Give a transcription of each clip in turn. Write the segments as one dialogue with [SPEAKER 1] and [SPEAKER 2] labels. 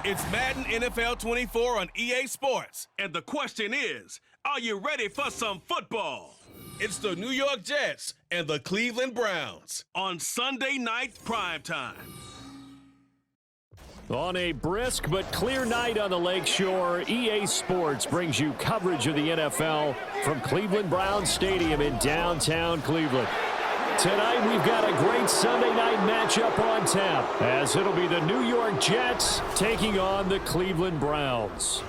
[SPEAKER 1] It's Madden NFL 24 on EA Sports. And the question is, are you ready for some football? It's the New York Jets and the Cleveland Browns on Sunday night primetime.
[SPEAKER 2] On a brisk but clear night on the Lakeshore, EA Sports brings you coverage of the NFL from Cleveland Browns Stadium in downtown Cleveland. Tonight, we've got a great Sunday night matchup on tap, as it'll be the New York Jets taking on the Cleveland Browns.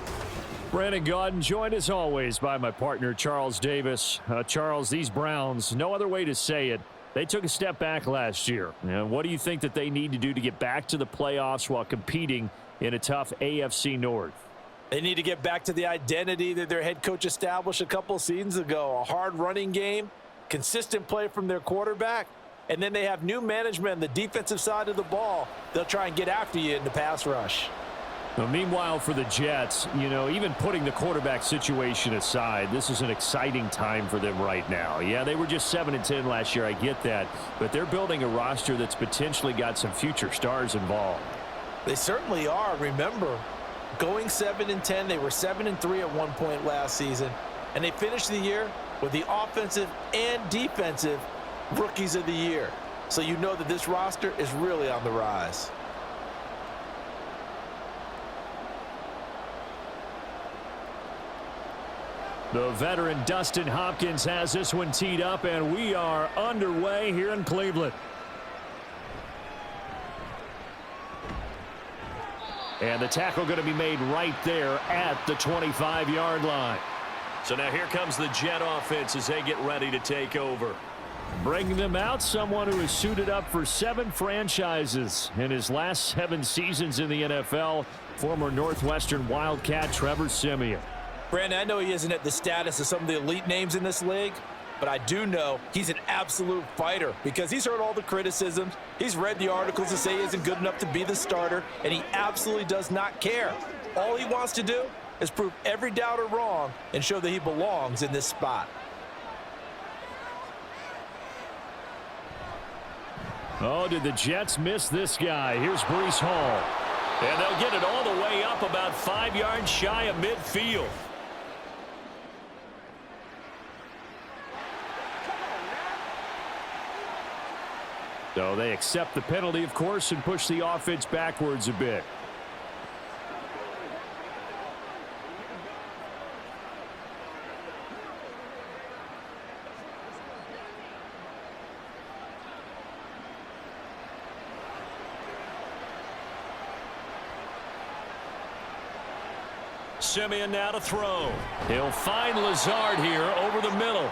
[SPEAKER 2] Brandon Gaudin, joined as always by my partner, Charles Davis. Charles, these Browns, no other way to say it, they took a step back last year. What do you think that they need to do to get back to the playoffs while competing in a tough AFC North?
[SPEAKER 3] They need to get back to the identity that their head coach established a couple seasons ago. A hard running game, consistent play from their quarterback, and then they have new management on the defensive side of the ball. They'll try and get after you in the pass rush.
[SPEAKER 2] Well, meanwhile, for the Jets, even putting the quarterback situation aside, this is an exciting time for them right now. Yeah, they were just 7-10 last year, I get that, but they're building a roster that's potentially got some future stars involved.
[SPEAKER 3] They certainly are. Remember, going 7-10, they were 7-3 at one point last season, and they finished the year with the offensive and defensive rookies of the year. So you know that this roster is really on the rise.
[SPEAKER 2] The veteran Dustin Hopkins has this one teed up, and we are underway here in Cleveland. And the tackle going to be made right there at the 25-yard line. So now here comes the Jet offense as they get ready to take over. Bringing them out, someone who has suited up for 7 franchises in his last 7 seasons in the NFL, former Northwestern Wildcat Trevor Siemian.
[SPEAKER 3] Brandon, I know he isn't at the status of some of the elite names in this league, but I do know he's an absolute fighter because he's heard all the criticisms. He's read the articles that say he isn't good enough to be the starter, and he absolutely does not care. All he wants to do is prove every doubter wrong and show that he belongs in this spot.
[SPEAKER 2] Oh, did the Jets miss this guy? Here's Breece Hall. And they'll get it all the way up about 5 yards shy of midfield. So they accept the penalty, of course, and push the offense backwards a bit. Siemian now to throw. He'll find Lazard here over the middle.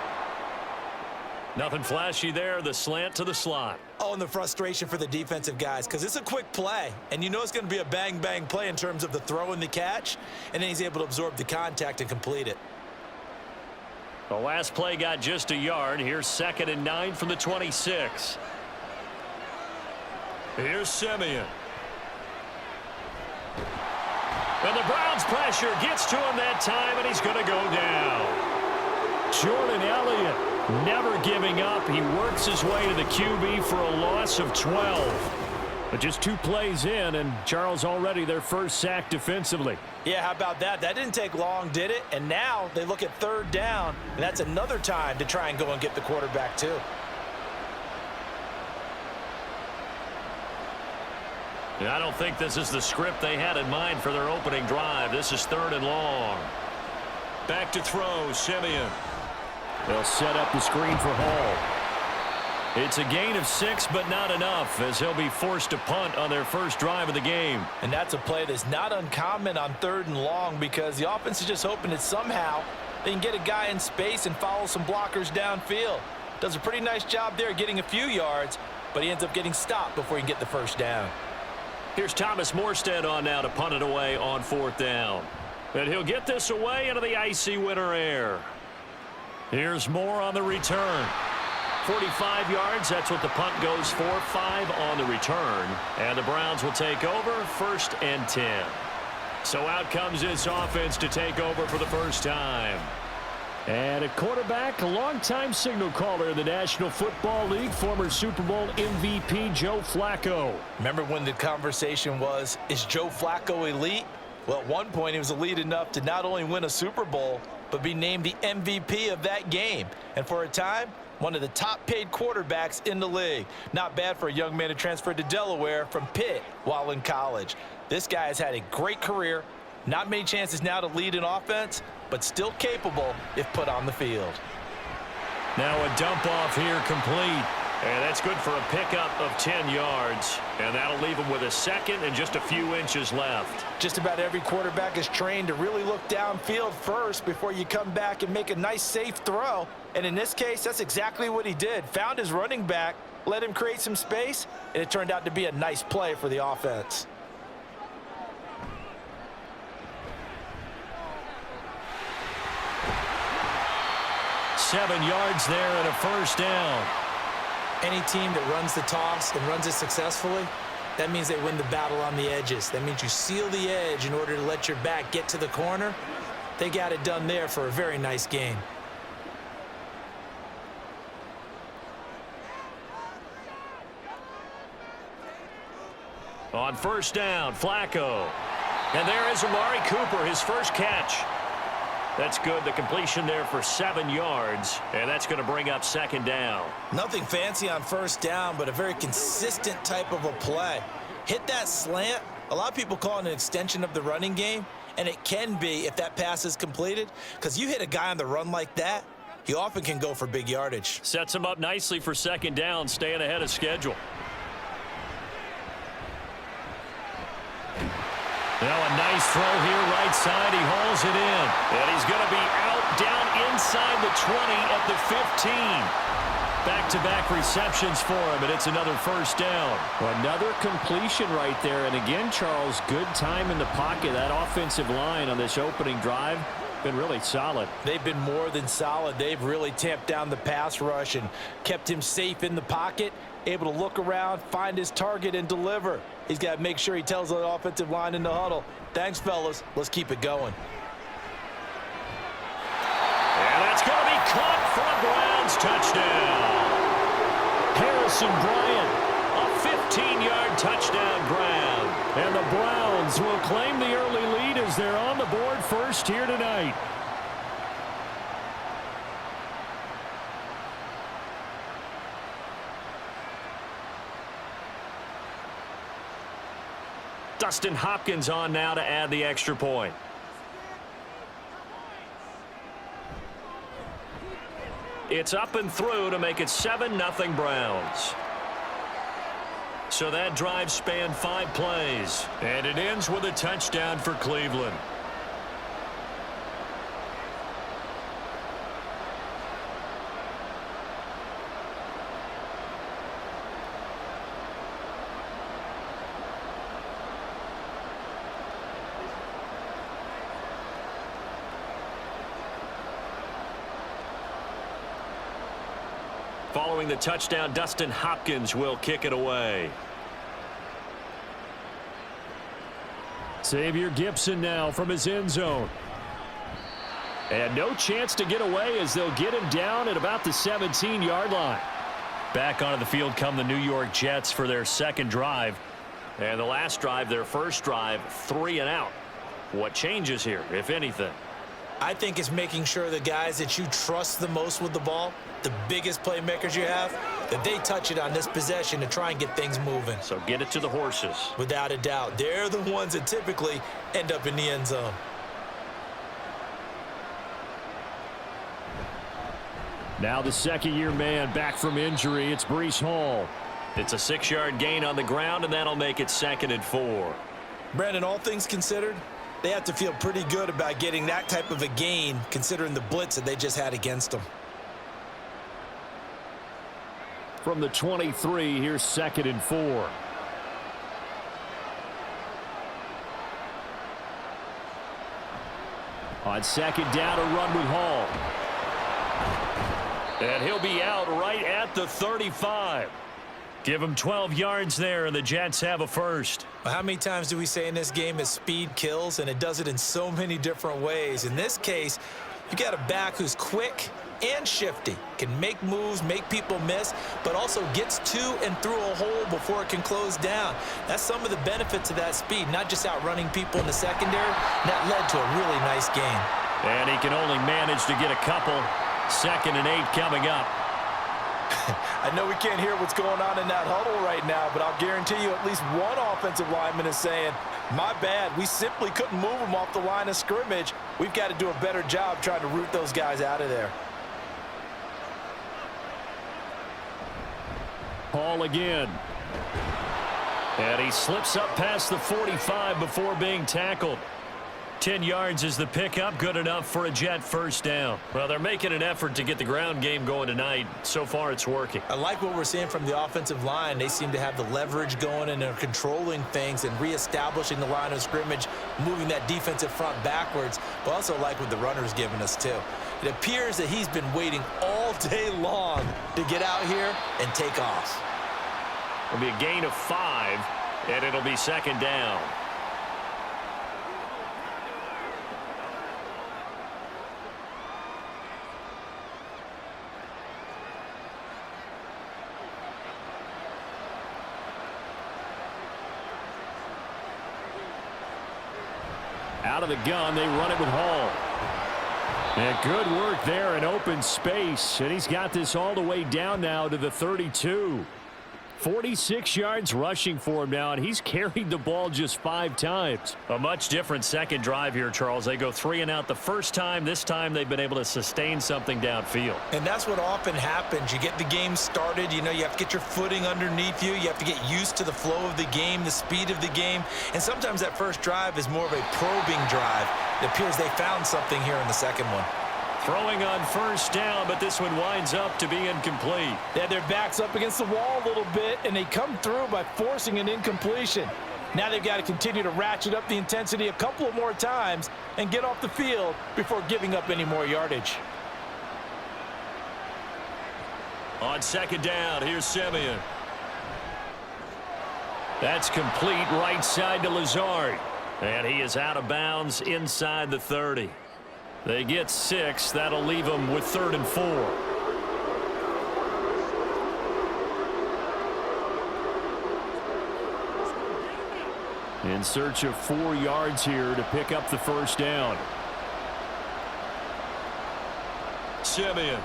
[SPEAKER 2] Nothing flashy there, the slant to the slot.
[SPEAKER 3] Oh, and the frustration for the defensive guys, because it's a quick play, and you know it's going to be a bang-bang play in terms of the throw and the catch, and then he's able to absorb the contact and complete it.
[SPEAKER 2] The last play got just a yard. Here's 2nd and 9 from the 26. Here's Siemian. And the Browns pressure gets to him that time, and he's going to go down. Jordan Elliott never giving up. He works his way to the QB for a loss of 12. But just 2 plays in, and Charles already their first sack defensively.
[SPEAKER 3] Yeah, how about that? That didn't take long, did it? And now they look at 3rd down, and that's another time to try and go and get the quarterback too.
[SPEAKER 2] I don't think this is the script they had in mind for their opening drive. This is 3rd and long. Back to throw, Siemian. They'll set up the screen for Hall. It's a gain of 6, but not enough, as he'll be forced to punt on their first drive of the game.
[SPEAKER 3] And that's a play that's not uncommon on 3rd and long, because the offense is just hoping that somehow they can get a guy in space and follow some blockers downfield. Does a pretty nice job there getting a few yards, but he ends up getting stopped before he can get the first down.
[SPEAKER 2] Here's Thomas Morstead on now to punt it away on 4th down. And he'll get this away into the icy winter air. Here's Moore on the return. 45 yards, that's what the punt goes for. 5 on the return. And the Browns will take over, 1st and 10. So out comes this offense to take over for the first time. And at quarterback, a longtime signal caller in the National Football League, former Super Bowl MVP Joe Flacco.
[SPEAKER 3] Remember when the conversation was, is Joe Flacco elite? Well, at one point, he was elite enough to not only win a Super Bowl, but be named the MVP of that game. And for a time, one of the top-paid quarterbacks in the league. Not bad for a young man who transferred to Delaware from Pitt while in college. This guy has had a great career. Not many chances now to lead an offense, but still capable if put on the field.
[SPEAKER 2] Now a dump off here complete. And that's good for a pickup of 10 yards. And that'll leave him with a second and just a few inches left.
[SPEAKER 3] Just about every quarterback is trained to really look downfield first before you come back and make a nice, safe throw. And in this case, that's exactly what he did. Found his running back, let him create some space, and it turned out to be a nice play for the offense.
[SPEAKER 2] Seven yards there and a first down.
[SPEAKER 3] Any team that runs the toss and runs it successfully, that means they win the battle on the edges. That means you seal the edge in order to let your back get to the corner. They got it done there for a very nice gain.
[SPEAKER 2] On first down, Flacco. And there is Amari Cooper, his first catch. That's good. The completion there for 7 yards, and that's going to bring up second down.
[SPEAKER 3] Nothing fancy on first down, but a very consistent type of a play. Hit that slant. A lot of people call it an extension of the running game, and it can be if that pass is completed, because you hit a guy on the run like that, he often can go for big yardage.
[SPEAKER 2] Sets him up nicely for second down, staying ahead of schedule. Now a nice throw here, right side. He hauls it in. And he's going to be out, down inside the 20 at the 15. Back-to-back receptions for him, and it's another first down. Another completion right there. And again, Charles, good time in the pocket. That offensive line on this opening drive been really solid.
[SPEAKER 3] They've been more than solid. They've really tamped down the pass rush and kept him safe in the pocket, able to look around, find his target, and deliver. He's got to make sure he tells the offensive line in the huddle, thanks, fellas. Let's keep it going.
[SPEAKER 2] And that's going to be caught for a Browns touchdown. Harrison Bryant, a 15-yard touchdown grab. And the Browns will claim the early lead as they're on the board first here tonight. Dustin Hopkins on now to add the extra point. It's up and through to make it 7-0 Browns. So that drive spanned 5 plays, and it ends with a touchdown for Cleveland. Following the touchdown, Dustin Hopkins will kick it away. Xavier Gipson now from his end zone. And no chance to get away as they'll get him down at about the 17-yard line. Back onto the field come the New York Jets for their second drive. And the last drive, their first drive, 3 and out. What changes here, if anything?
[SPEAKER 3] I think it's making sure the guys that you trust the most with the ball, the biggest playmakers you have, that they touch it on this possession to try and get things moving.
[SPEAKER 2] So get it to the horses.
[SPEAKER 3] Without a doubt. They're the ones that typically end up in the end zone.
[SPEAKER 2] Now the second-year man back from injury. It's Breece Hall. It's a 6-yard gain on the ground, and that'll make it 2nd and 4.
[SPEAKER 3] Brandon, all things considered, they have to feel pretty good about getting that type of a gain considering the blitz that they just had against them.
[SPEAKER 2] From the 23, here's 2nd and 4. On second down, a run with Hall. And he'll be out right at the 35. Give him 12 yards there, and the Jets have a first.
[SPEAKER 3] Well, how many times do we say in this game that speed kills, and it does it in so many different ways? In this case, You got a back who's quick and shifty, can make moves, make people miss, but also gets to and through a hole before it can close down. That's some of the benefits of that speed, not just outrunning people in the secondary. That led to a really nice game.
[SPEAKER 2] And he can only manage to get a couple. 2nd and 8 coming up.
[SPEAKER 3] I know we can't hear what's going on in that huddle right now, but I'll guarantee you at least one offensive lineman is saying, my bad, we simply couldn't move them off the line of scrimmage. We've got to do a better job trying to root those guys out of there.
[SPEAKER 2] Ball again. And he slips up past the 45 before being tackled. 10 yards is the pickup, good enough for a Jet first down. Well, they're making an effort to get the ground game going tonight. So far, it's working.
[SPEAKER 3] I like what we're seeing from the offensive line. They seem to have the leverage going and they're controlling things and reestablishing the line of scrimmage, moving that defensive front backwards, but also like what the runner's giving us too. It appears that he's been waiting all day long to get out here and take off.
[SPEAKER 2] It'll be a gain of 5, and it'll be 2nd down. Out of the gun, they run it with Hall. And good work there in open space. And he's got this all the way down now to the 32. 46 yards rushing for him now, and he's carried the ball just 5 times. A much different second drive here, Charles. They go 3 and out the first time. This time they've been able to sustain something downfield.
[SPEAKER 3] And that's what often happens. You get the game started. You know, you have to get your footing underneath you. You have to get used to the flow of the game, the speed of the game. And sometimes that first drive is more of a probing drive. It appears they found something here in the second one.
[SPEAKER 2] Throwing on first down, but this one winds up to be incomplete.
[SPEAKER 3] They had their backs up against the wall a little bit, and they come through by forcing an incompletion. Now they've got to continue to ratchet up the intensity a couple of more times and get off the field before giving up any more yardage.
[SPEAKER 2] On 2nd down, here's Simeon. That's complete right side to Lazard. And he is out of bounds inside the 30. They get 6. That'll leave them with 3rd and 4. In search of 4 yards here to pick up the first down. Simeon.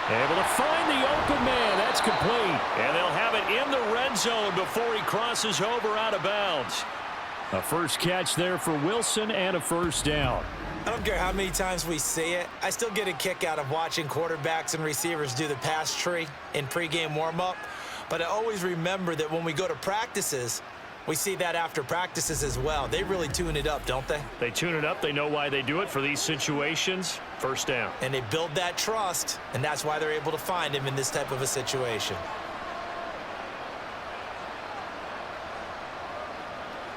[SPEAKER 2] Able to find the open man. That's complete. And they'll have it in the red zone before he crosses over out of bounds. A first catch there for Wilson and a first down.
[SPEAKER 3] I don't care how many times we say it. I still get a kick out of watching quarterbacks and receivers do the pass tree in pregame warm-up. But I always remember that when we go to practices, we see that after practices as well. They really tune it up, don't they?
[SPEAKER 2] They tune it up. They know why they do it for these situations. First down.
[SPEAKER 3] And they build that trust, and that's why they're able to find him in this type of a situation.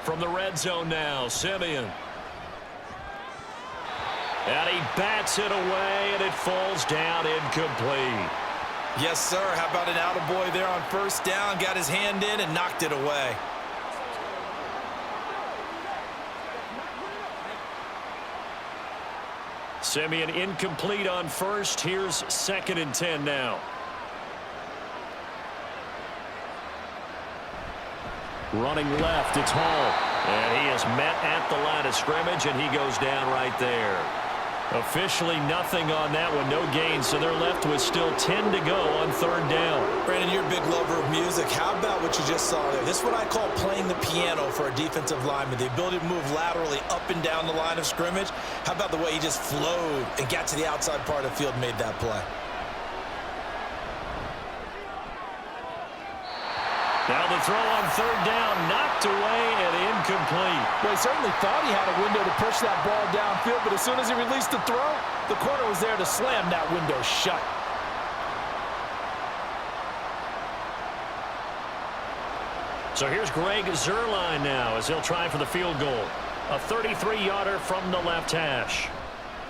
[SPEAKER 2] From the red zone now, Simeon. And he bats it away, and it falls down incomplete.
[SPEAKER 3] Yes, sir. How about an attaboy there on first down? Got his hand in and knocked it away.
[SPEAKER 2] Simeon incomplete on first. Here's 2nd and 10 now. Running left, it's Hall. And he is met at the line of scrimmage, and he goes down right there. Officially nothing on that one, no gain, so they're left with still 10 to go on 3rd down.
[SPEAKER 3] Brandon, you're a big lover of music. How about what you just saw there? This is what I call playing the piano for a defensive lineman, the ability to move laterally up and down the line of scrimmage. How about the way he just flowed and got to the outside part of the field and made that play?
[SPEAKER 2] Now the throw on 3rd down, knocked away and incomplete.
[SPEAKER 3] Well, he certainly thought he had a window to push that ball downfield, but as soon as he released the throw, the corner was there to slam that window shut.
[SPEAKER 2] So here's Greg Zuerlein now as he'll try for the field goal. A 33-yarder from the left hash.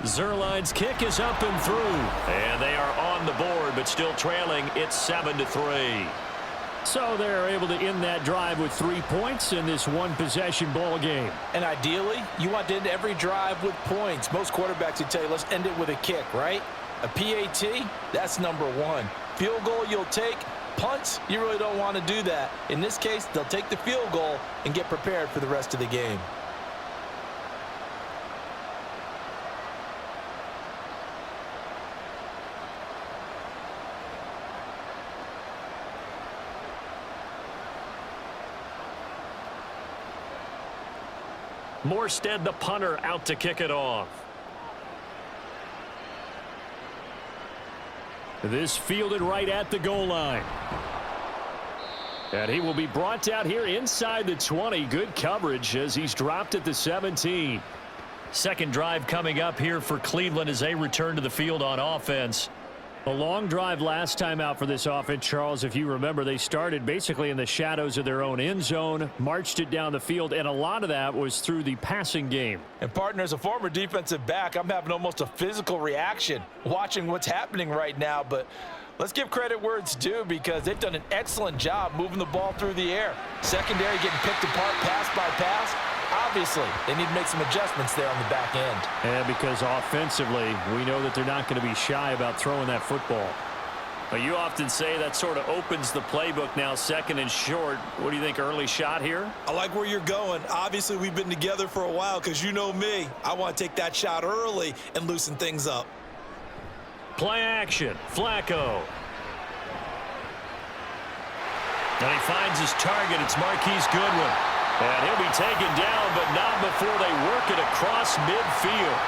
[SPEAKER 2] Zuerlein's kick is up and through. And they are on the board, but still trailing. It's 7-3. So they're able to end that drive with 3 points in this one-possession ball game.
[SPEAKER 3] And ideally, you want to end every drive with points. Most quarterbacks would tell you, let's end it with a kick, right? A PAT, that's number one. Field goal you'll take. Punts, you really don't want to do that. In this case, they'll take the field goal and get prepared for the rest of the game.
[SPEAKER 2] Morstead, the punter, out to kick it off. This fielded right at the goal line. And he will be brought down here inside the 20. Good coverage as he's dropped at the 17. Second drive coming up here for Cleveland as they return to the field on offense. A long drive last time out for this offense, Charles. If you remember, they started basically in the shadows of their own end zone, marched it down the field, and a lot of that was through the passing game.
[SPEAKER 3] And, partner, as a former defensive back, I'm having almost a physical reaction watching what's happening right now. But let's give credit where it's due because they've done an excellent job moving the ball through the air. Secondary getting picked apart pass by pass. Obviously, they need to make some adjustments there on the back end.
[SPEAKER 2] And because offensively, we know that they're not going to be shy about throwing that football. Well, you often say that sort of opens the playbook now, second and short. What do you think, early shot here?
[SPEAKER 3] I like where you're going. Obviously, we've been together for a while because you know me. I want to take that shot early and loosen things up.
[SPEAKER 2] Play action. Flacco. And he finds his target. It's Marquise Goodwin. And he'll be taken down, but not before they work it across midfield.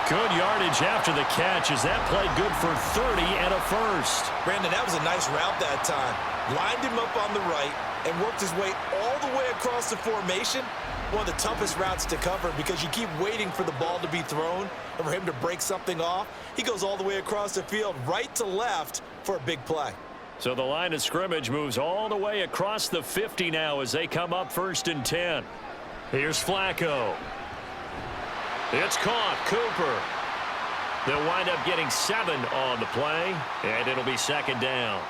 [SPEAKER 2] Good yardage after the catch as that played good for 30 and a first.
[SPEAKER 3] Brandon, that was a nice route that time. Lined him up on the right and worked his way all the way across the formation. One of the toughest routes to cover because you keep waiting for the ball to be thrown and for him to break something off. He goes all the way across the field, right to left for a big play.
[SPEAKER 2] So the line of scrimmage moves all the way across the 50 now as they come up 1st and 10. Here's Flacco. It's caught. Cooper. They'll wind up getting 7 on the play, and it'll be 2nd down.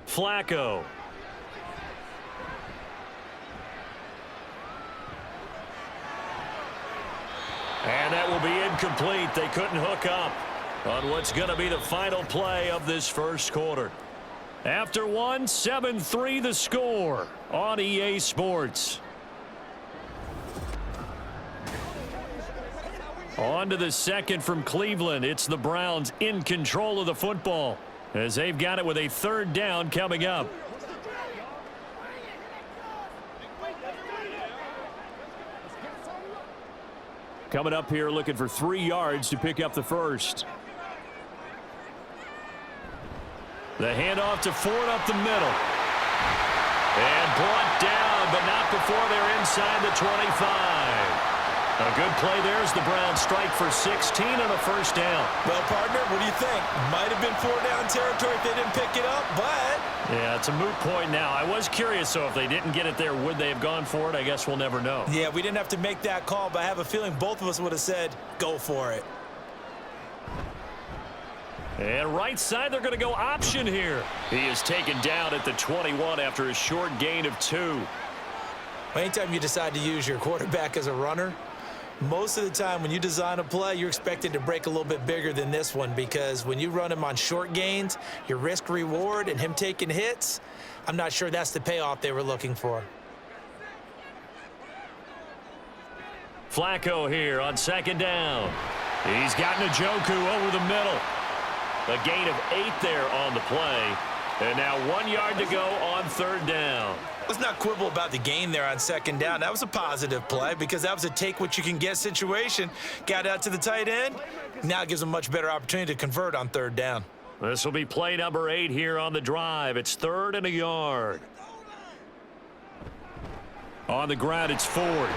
[SPEAKER 2] Flacco. And that will be incomplete. They couldn't hook up on what's going to be the final play of this first quarter. After one, 7-3 the score on EA Sports. On to the second from Cleveland. It's the Browns in control of the football as they've got it with a 3rd down coming up. Coming up here looking for 3 yards to pick up the first. The handoff to Ford up the middle. And brought down, but not before they're inside the 25. A good play there as the Browns strike for 16 on a 1st down.
[SPEAKER 3] Well, partner, what do you think? Might have been 4-down territory if they didn't pick it up, but...
[SPEAKER 2] Yeah, it's a moot point now. I was curious, so if they didn't get it there, would they have gone for it? I guess we'll never know.
[SPEAKER 3] Yeah, we didn't have to make that call, but I have a feeling both of us would have said, go for it.
[SPEAKER 2] And right side, they're going to go option here. He is taken down at the 21 after a short gain of 2.
[SPEAKER 3] Anytime you decide to use your quarterback as a runner, most of the time when you design a play, you're expected to break a little bit bigger than this one because when you run him on short gains, your risk-reward and him taking hits, I'm not sure that's the payoff they were looking for.
[SPEAKER 2] Flacco here on 2nd down. He's got Njoku over the middle. A gain of 8 there on the play. And now 1 yard to go on 3rd down.
[SPEAKER 3] Let's not quibble about the gain there on 2nd down. That was a positive play because that was a take-what-you-can-get situation. Got out to the tight end. Now it gives them a much better opportunity to convert on 3rd down.
[SPEAKER 2] This will be play number 8 here on the drive. It's 3rd and a yard. On the ground, it's Ford.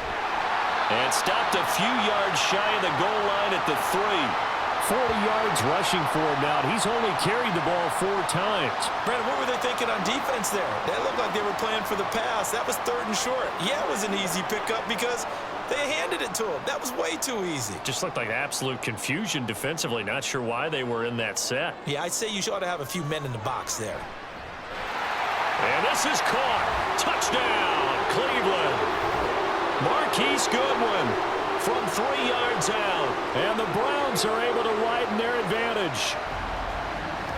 [SPEAKER 2] And stopped a few yards shy of the goal line at the 3. 40 yards rushing for him now. He's only carried the ball 4 times.
[SPEAKER 3] Brandon, what were they thinking on defense there? They looked like they were playing for the pass. That was 3rd and short. Yeah, it was an easy pickup because they handed it to him. That was way too easy.
[SPEAKER 2] Just looked like absolute confusion defensively. Not sure why they were in that set.
[SPEAKER 3] Yeah, I'd say you ought to have a few men in the box there.
[SPEAKER 2] And this is caught. Touchdown, Cleveland. Marquise Goodwin from 3 yards out. And the Browns are able to widen their advantage.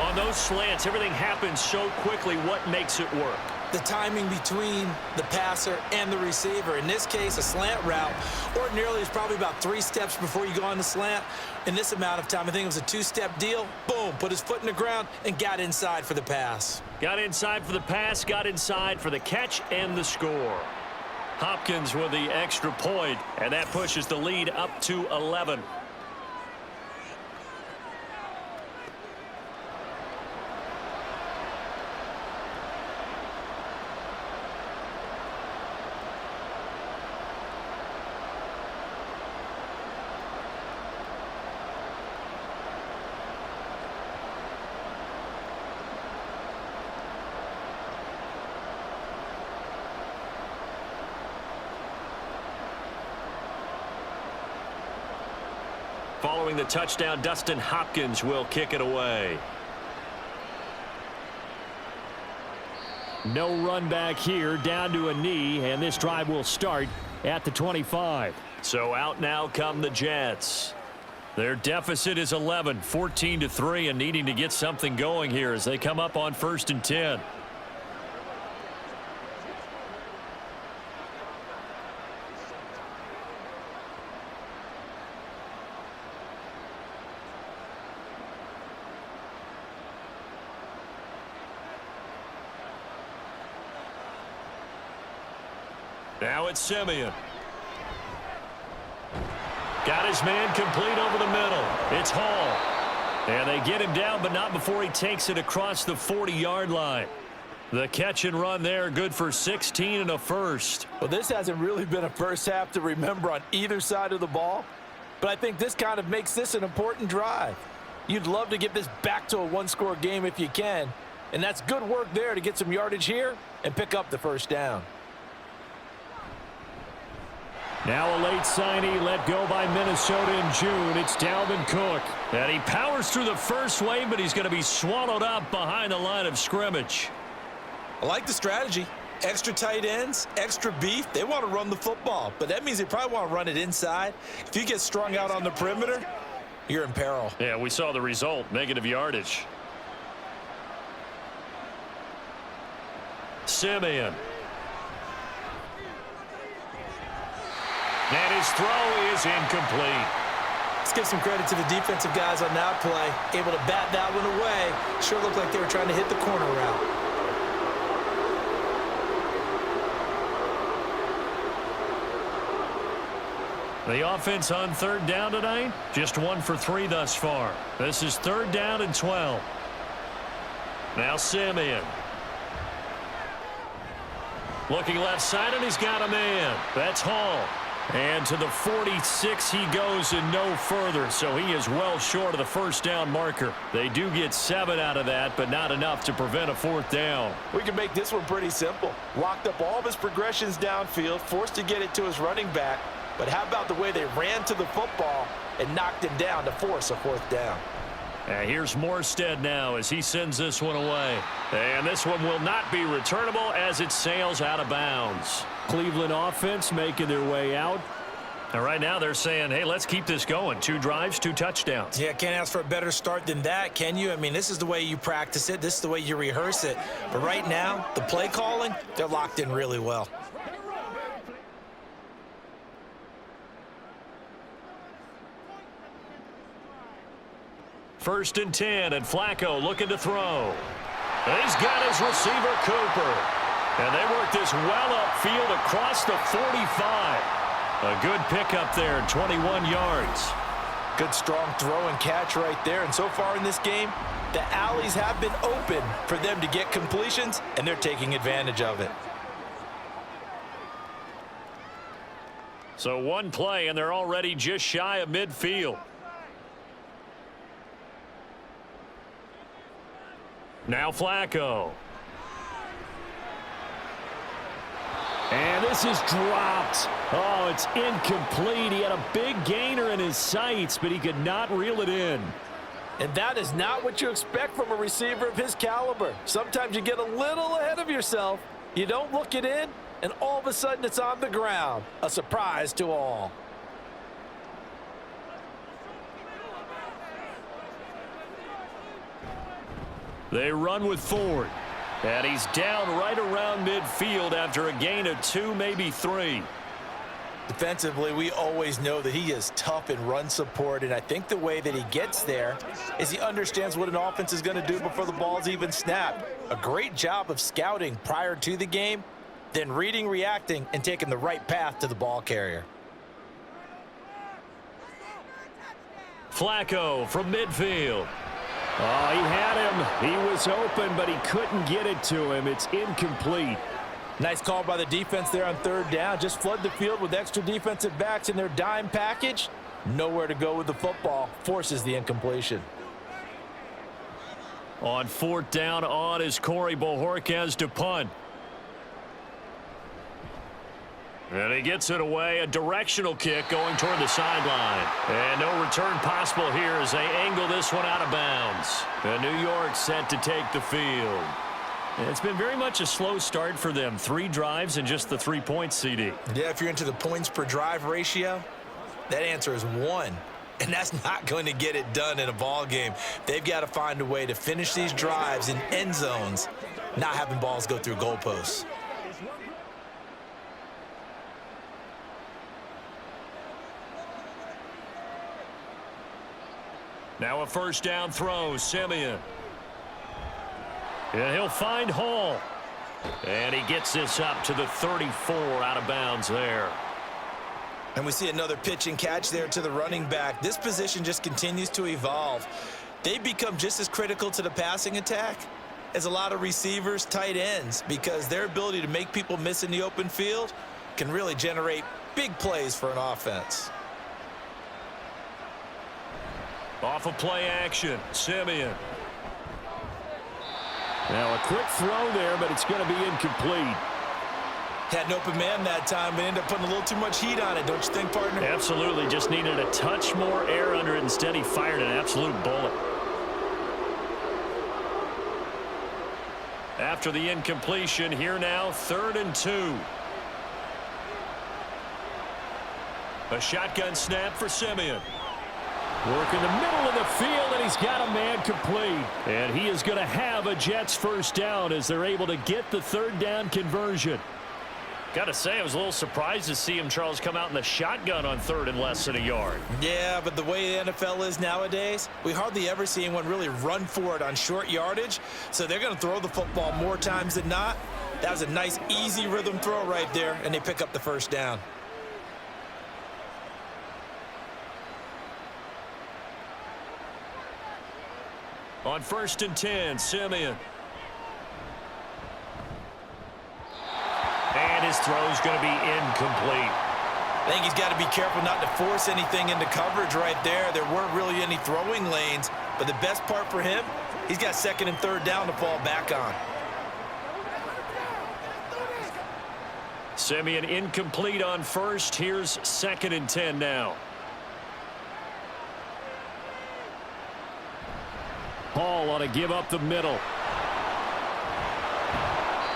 [SPEAKER 2] On those slants, everything happens so quickly. What makes it work?
[SPEAKER 3] The timing between the passer and the receiver. In this case, a slant route ordinarily is probably about 3 steps before you go on the slant. In this amount of time, I think it was a 2-step deal. Boom, put his foot in the ground and got inside for the pass.
[SPEAKER 2] Got inside for the pass, got inside for the catch and the score. Hopkins with the extra point, and that pushes the lead up to 11. Following the touchdown, Dustin Hopkins will kick it away. No run back here, down to a knee, and this drive will start at the 25. So out now come the Jets. Their deficit is 11, 14-3, and needing to get something going here as they come up on 1st and 10. Now it's Simeon. Got his man complete over the middle. It's Hall. And they get him down, but not before he takes it across the 40-yard line. The catch and run there, good for 16 and a first.
[SPEAKER 3] Well, this hasn't really been a first half to remember on either side of the ball, but I think this kind of makes this an important drive. You'd love to get this back to a 1-score game if you can, and that's good work there to get some yardage here and pick up the first down.
[SPEAKER 2] Now a late signee let go by Minnesota in June. It's Dalvin Cook. And he powers through the first wave, but he's going to be swallowed up behind the line of scrimmage.
[SPEAKER 3] I like the strategy. Extra tight ends, extra beef. They want to run the football, but that means they probably want to run it inside. If you get strung out on the perimeter, you're in peril.
[SPEAKER 2] Yeah, we saw the result, negative yardage. Simeon. And his throw is incomplete.
[SPEAKER 3] Let's give some credit to the defensive guys on that play. Able to bat that one away. Sure looked like they were trying to hit the corner route.
[SPEAKER 2] The offense on 3rd down tonight, just 1 for 3 thus far. This is 3rd down and 12. Now Simeon. Looking left side, and he's got a man. That's Hall. And to the 46 he goes and no further, so he is well short of the first down marker. They do get 7 out of that, but not enough to prevent a 4th down.
[SPEAKER 3] We can make this one pretty simple. Locked up all of his progressions downfield, forced to get it to his running back, but how about the way they ran to the football and knocked him down to force a 4th down?
[SPEAKER 2] Here's Morstead now as he sends this one away. And this one will not be returnable as it sails out of bounds. Cleveland offense making their way out. And right now they're saying, hey, let's keep this going. 2 drives, 2 touchdowns.
[SPEAKER 3] Yeah, can't ask for a better start than that, can you? I mean, this is the way you practice it. This is the way you rehearse it. But right now, the play calling, they're locked in really well.
[SPEAKER 2] First and 10, and Flacco looking to throw. He's got his receiver, Cooper. And they work this well upfield across the 45. A good pickup there, 21 yards.
[SPEAKER 3] Good strong throw and catch right there. And so far in this game, the alleys have been open for them to get completions, and they're taking advantage of it.
[SPEAKER 2] So 1 play, and they're already just shy of midfield. Now Flacco. And this is dropped. Oh, it's incomplete. He had a big gainer in his sights, but he could not reel it in.
[SPEAKER 3] And that is not what you expect from a receiver of his caliber. Sometimes you get a little ahead of yourself. You don't look it in, and all of a sudden it's on the ground. A surprise to all.
[SPEAKER 2] They run with Ford. And he's down right around midfield after a gain of 2, maybe 3.
[SPEAKER 3] Defensively, we always know that he is tough in run support, and I think the way that he gets there is he understands what an offense is going to do before the ball's even snapped. A great job of scouting prior to the game, then reading, reacting, and taking the right path to the ball carrier.
[SPEAKER 2] Flacco from midfield. Oh, he had him. He was open, but he couldn't get it to him. It's incomplete.
[SPEAKER 3] Nice call by the defense there on 3rd down. Just flood the field with extra defensive backs in their dime package. Nowhere to go with the football. Forces the incompletion.
[SPEAKER 2] On 4th down on is Corey Bojorquez to punt. And he gets it away. A directional kick going toward the sideline. And no return possible here as they angle this one out of bounds. And New York set to take the field. It's been very much a slow start for them. 3 drives and just the 3 points, CD.
[SPEAKER 3] Yeah, if you're into the points per drive ratio, that answer is 1. And that's not going to get it done in a ball game. They've got to find a way to finish these drives in end zones, not having balls go through goalposts.
[SPEAKER 2] Now a 1st down throw, Simeon. And he'll find Hall. And he gets this up to the 34 out of bounds there.
[SPEAKER 3] And we see another pitch and catch there to the running back. This position just continues to evolve. They've become just as critical to the passing attack as a lot of receivers, tight ends, because their ability to make people miss in the open field can really generate big plays for an offense.
[SPEAKER 2] Off of play action, Simeon. Now a quick throw there, but it's going to be incomplete.
[SPEAKER 3] Had an open man that time, but ended up putting a little too much heat on it, don't you think, partner?
[SPEAKER 2] Absolutely, just needed a touch more air under it. Instead, he fired an absolute bullet. After the incompletion, here now, 3rd and 2. A shotgun snap for Simeon. Work in the middle of the field, and he's got a man complete. And he is going to have a Jets 1st down as they're able to get the 3rd down conversion. Got to say, I was a little surprised to see him, Charles, come out in the shotgun on 3rd and less than a yard.
[SPEAKER 3] Yeah, but the way the NFL is nowadays, we hardly ever see anyone really run for it on short yardage. So they're going to throw the football more times than not. That was a nice, easy rhythm throw right there, and they pick up the 1st down.
[SPEAKER 2] On 1st and 10, Simeon. And his throw's going to be incomplete.
[SPEAKER 3] I think he's got to be careful not to force anything into coverage right there. There weren't really any throwing lanes, but the best part for him, he's got 2nd and 3rd down to fall back on.
[SPEAKER 2] Simeon incomplete on 1st. Here's 2nd and 10 now. Hall ought to give up the middle.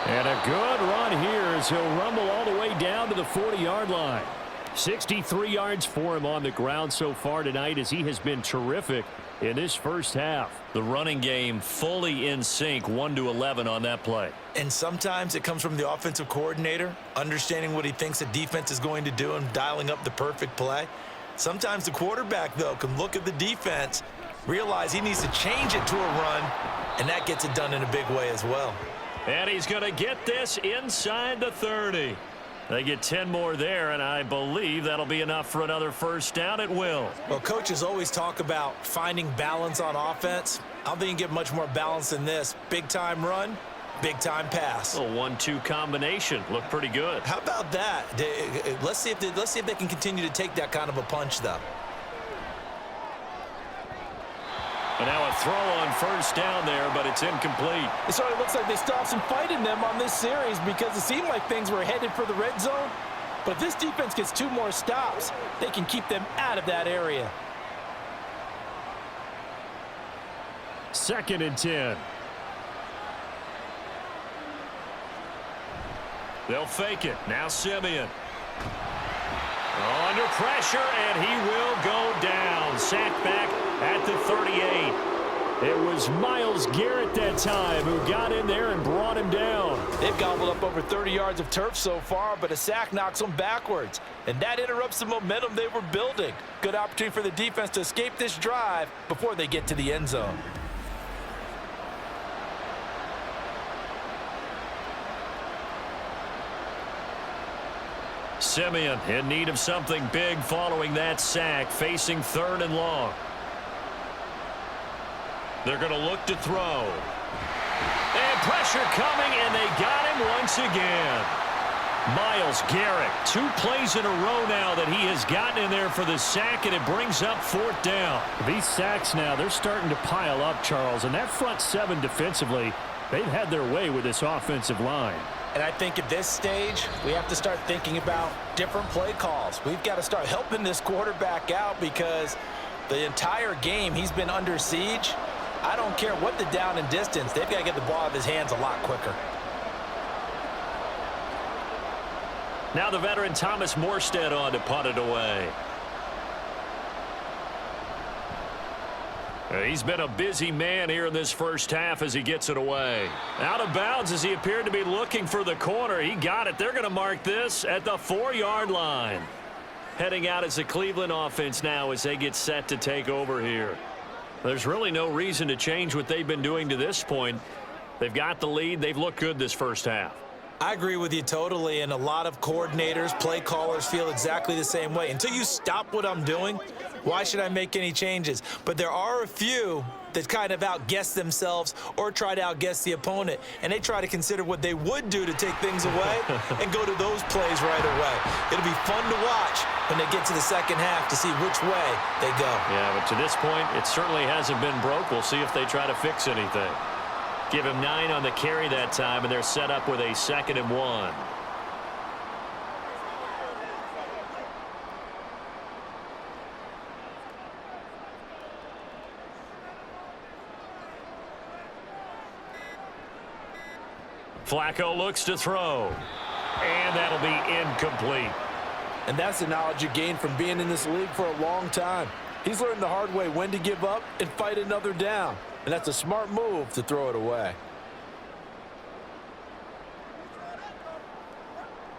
[SPEAKER 2] And a good run here as he'll rumble all the way down to the 40-yard line. 63 yards for him on the ground so far tonight as he has been terrific in this 1st half. The running game fully in sync, 1-11 on that play.
[SPEAKER 3] And sometimes it comes from the offensive coordinator, understanding what he thinks the defense is going to do and dialing up the perfect play. Sometimes the quarterback, though, can look at the defense, realize he needs to change it to a run, and that gets it done in a big way as well.
[SPEAKER 2] And he's going to get this inside the 30. They get 10 more there, and I believe that'll be enough for another 1st down. It will.
[SPEAKER 3] Well, coaches always talk about finding balance on offense. I don't think you can get much more balance than this. Big-time run, big-time pass.
[SPEAKER 2] A 1-2 combination. Looked pretty good.
[SPEAKER 3] How about that? Let's see if they can continue to take that kind of a punch, though.
[SPEAKER 2] And now a throw on first down there, but it's incomplete.
[SPEAKER 3] It sort of looks like they still have some fight in them on this series because it seemed like things were headed for the red zone. But if this defense gets 2 more stops, they can keep them out of that area.
[SPEAKER 2] 2nd and 10. They'll fake it. Now Simeon. Under pressure, and he will go down. Sacked back at the 38. It was Myles Garrett that time who got in there and brought him down.
[SPEAKER 3] They've gobbled up over 30 yards of turf so far, but a sack knocks them backwards. And that interrupts the momentum they were building. Good opportunity for the defense to escape this drive before they get to the end zone.
[SPEAKER 2] Simeon in need of something big following that sack, facing 3rd and long. They're going to look to throw. And pressure coming, and they got him once again. Myles Garrett, 2 plays in a row now that he has gotten in there for the sack, and it brings up 4th down.
[SPEAKER 4] These sacks now, they're starting to pile up, Charles, and that front 7 defensively, they've had their way with this offensive line.
[SPEAKER 3] And I think at this stage, we have to start thinking about different play calls. We've got to start helping this quarterback out because the entire game he's been under siege. I don't care what the down and distance. They've got to get the ball out of his hands a lot quicker.
[SPEAKER 2] Now the veteran Thomas Morstead on to punt it away. He's been a busy man here in this first half as he gets it away. Out of bounds as he appeared to be looking for the corner. He got it. They're going to mark this at the 4-yard line. Heading out as the Cleveland offense now as they get set to take over here. There's really no reason to change what they've been doing to this point. They've got the lead. They've looked good this first half.
[SPEAKER 3] I agree with you totally, and a lot of coordinators, play callers feel exactly the same way. Until you stop what I'm doing, why should I make any changes? But there are a few that kind of outguess themselves or try to outguess the opponent, and they try to consider what they would do to take things away and go to those plays right away. It'll be fun to watch when they get to the second half to see which way they go.
[SPEAKER 2] Yeah, but to this point, it certainly hasn't been broke. We'll see if they try to fix anything. Give him 9 on the carry that time, and they're set up with a 2nd and 1. Flacco looks to throw, and that'll be incomplete.
[SPEAKER 3] And that's the knowledge you gain from being in this league for a long time. He's learned the hard way when to give up and fight another down. And that's a smart move to throw it away.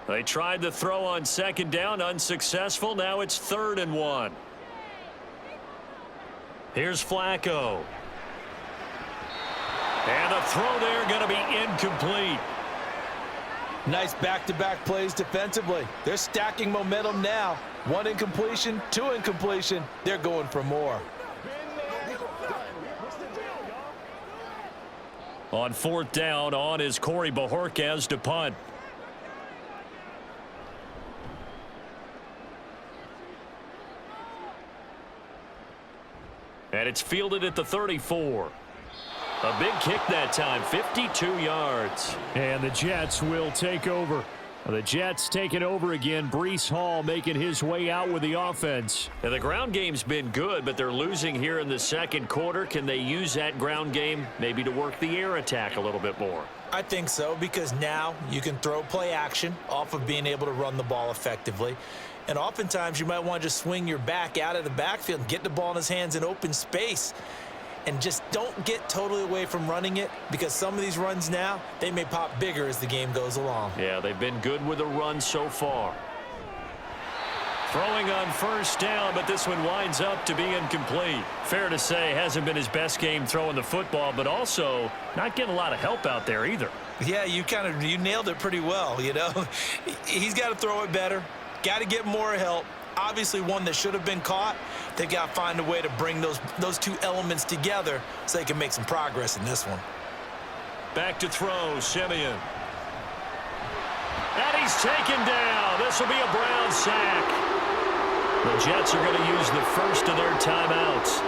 [SPEAKER 2] They tried the throw on 2nd down, unsuccessful. Now it's 3rd and 1. Here's Flacco. And the throw there going to be incomplete.
[SPEAKER 3] Nice back-to-back plays defensively. They're stacking momentum now. 1 incompletion, 2 incompletion. They're going for more.
[SPEAKER 2] On 4th down, on is Corey Bojorquez to punt. And it's fielded at the 34. A big kick that time, 52 yards.
[SPEAKER 4] And the Jets will take over. The Jets taking over again. Breece Hall making his way out with the offense.
[SPEAKER 2] And the ground game's been good, but they're losing here in the 2nd quarter. Can they use that ground game maybe to work the air attack a little bit more?
[SPEAKER 3] I think so, because now you can throw play action off of being able to run the ball effectively. And oftentimes you might want to just swing your back out of the backfield and get the ball in his hands in open space. And just don't get totally away from running it, because some of these runs now, they may pop bigger as the game goes along.
[SPEAKER 2] Yeah, they've been good with the run so far. Throwing on 1st down, but this one winds up to be incomplete. Fair to say, hasn't been his best game throwing the football, but also not getting a lot of help out there either.
[SPEAKER 3] Yeah, you nailed it pretty well, you know. He's got to throw it better, got to get more help. Obviously one that should have been caught. They've got to find a way to bring those 2 elements together so they can make some progress in this one.
[SPEAKER 2] Back to throw, Simeon. And he's taken down. This will be a Brown sack. The Jets are going to use the first of their timeouts.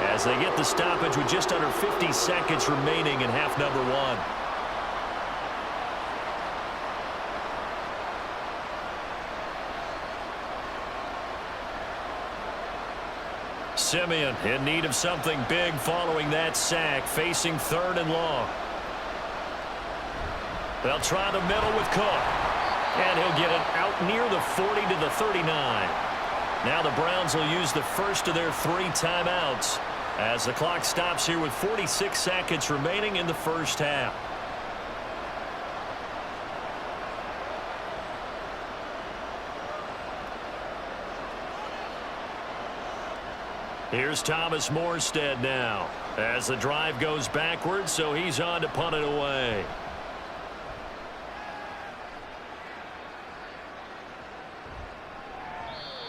[SPEAKER 2] as they get the stoppage with just under 50 seconds remaining in half number one. Simeon in need of something big following that sack, facing 3rd and long. They'll try the middle with Cook, and he'll get it out near the 40 to the 39. Now the Browns will use the first of their 3 timeouts as the clock stops here with 46 seconds remaining in the first half. Here's Thomas Morstead now as the drive goes backwards, so he's on to punt it away.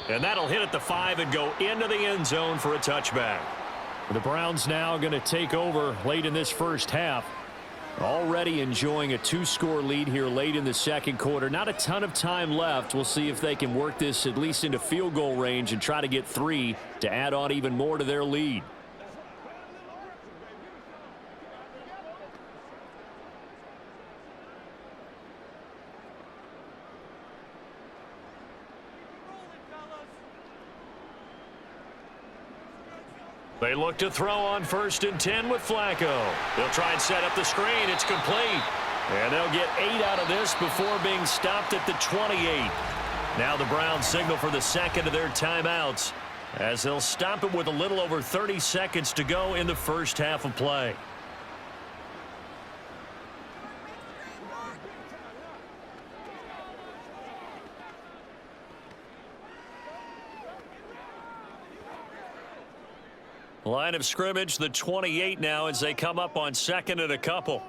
[SPEAKER 2] And that'll hit at the 5 and go into the end zone for a touchback.
[SPEAKER 4] The Browns now going to take over late in this first half. Already enjoying a 2-score lead here late in the second quarter. Not a ton of time left. We'll see if they can work this at least into field goal range and try to get 3 to add on even more to their lead.
[SPEAKER 2] They look to throw on 1st and 10 with Flacco. They'll try and set up the screen. It's complete. And they'll get 8 out of this before being stopped at the 28. Now the Browns signal for the second of their timeouts as they'll stop it with a little over 30 seconds to go in the first half of play. Line of scrimmage, the 28 now as they come up on 2nd and a couple.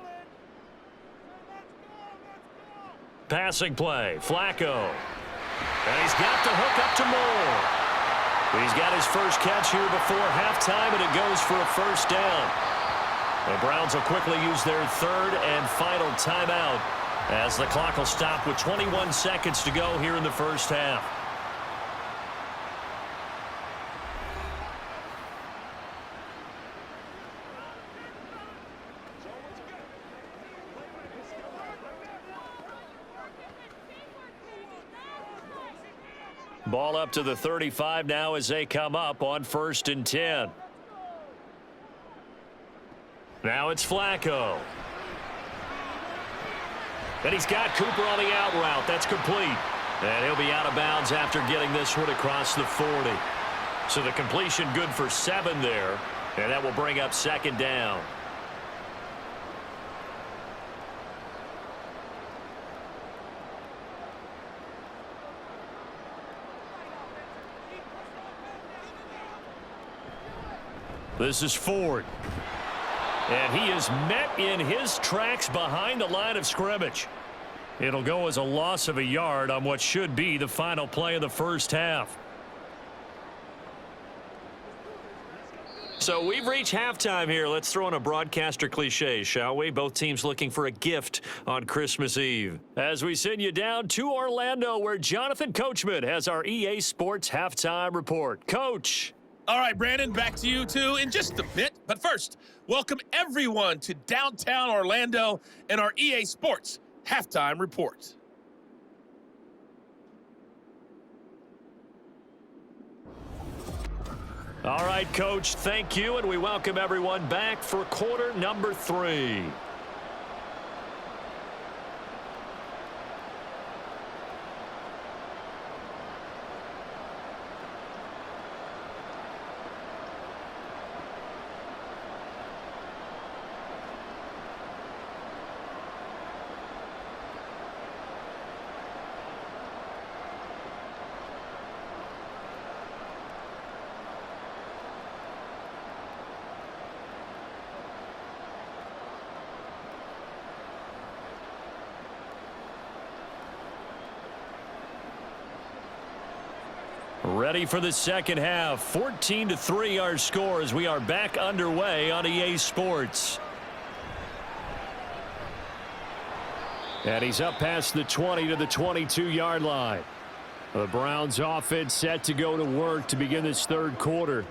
[SPEAKER 2] Passing play, Flacco. And he's got to hook up to Moore. He's got his first catch here before halftime, and it goes for a first down. The Browns will quickly use their 3rd and final timeout as the clock will stop with 21 seconds to go here in the first half. Ball up to the 35 now as they come up on 1st and 10. Now it's Flacco. And he's got Cooper on the out route. That's complete. And he'll be out of bounds after getting this one across the 40. So the completion good for 7 there. And that will bring up 2nd down. This is Ford. And he is met in his tracks behind the line of scrimmage. It'll go as a loss of a yard on what should be the final play of the first half. So we've reached halftime here. Let's throw in a broadcaster cliche, shall we? Both teams looking for a gift on Christmas Eve. As we send you down to Orlando, where Jonathan Coachman has our EA Sports halftime report. Coach.
[SPEAKER 5] All right, Brandon, back to you two in just a bit. But first, welcome everyone to downtown Orlando and our EA Sports halftime report.
[SPEAKER 2] All right, Coach, thank you, and we welcome everyone back for quarter number 3. Ready for the second half. 14-3 our score as we are back underway on EA Sports. And he's up past the 20 to the 22-yard line. The Browns offense set to go to work to begin this third quarter.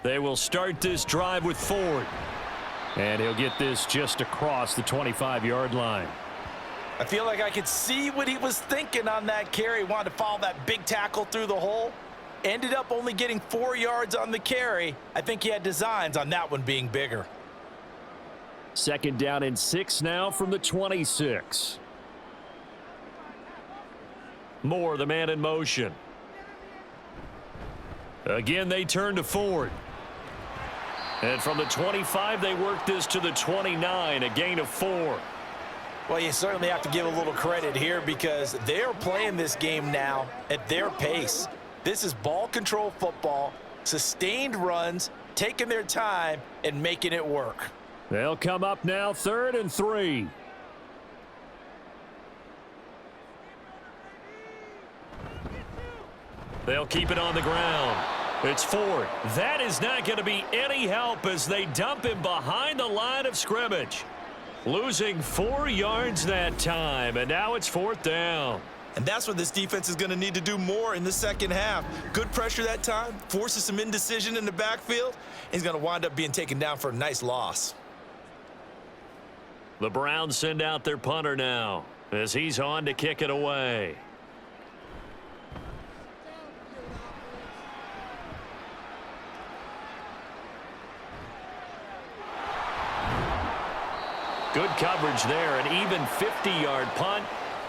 [SPEAKER 4] They will start this drive with Ford. And he'll get this just across the 25-yard line.
[SPEAKER 3] I feel like I could see what he was thinking on that carry. Wanted to follow that big tackle through the hole. Ended up only getting 4 yards on the carry. I think he had designs on that one being bigger.
[SPEAKER 4] 2nd down and 6 now from the 26. Moore, the man in motion. Again, they turn to Ford. And from the 25, they work this to the 29, a gain of 4.
[SPEAKER 3] Well, you certainly have to give a little credit here because they're playing this game now at their pace. This is ball control football, sustained runs, taking their time and making it work.
[SPEAKER 4] They'll come up now 3rd and 3. They'll keep it on the ground. It's Ford. That is not going to be any help as they dump him behind the line of scrimmage. Losing 4 yards that time, and now it's 4th down.
[SPEAKER 3] And that's what this defense is going to need to do more in the second half. Good pressure that time, forces some indecision in the backfield. He's going to wind up being taken down for a nice loss.
[SPEAKER 4] The Browns send out their punter now as he's on to kick it away. Good coverage there. An even 50-yard punt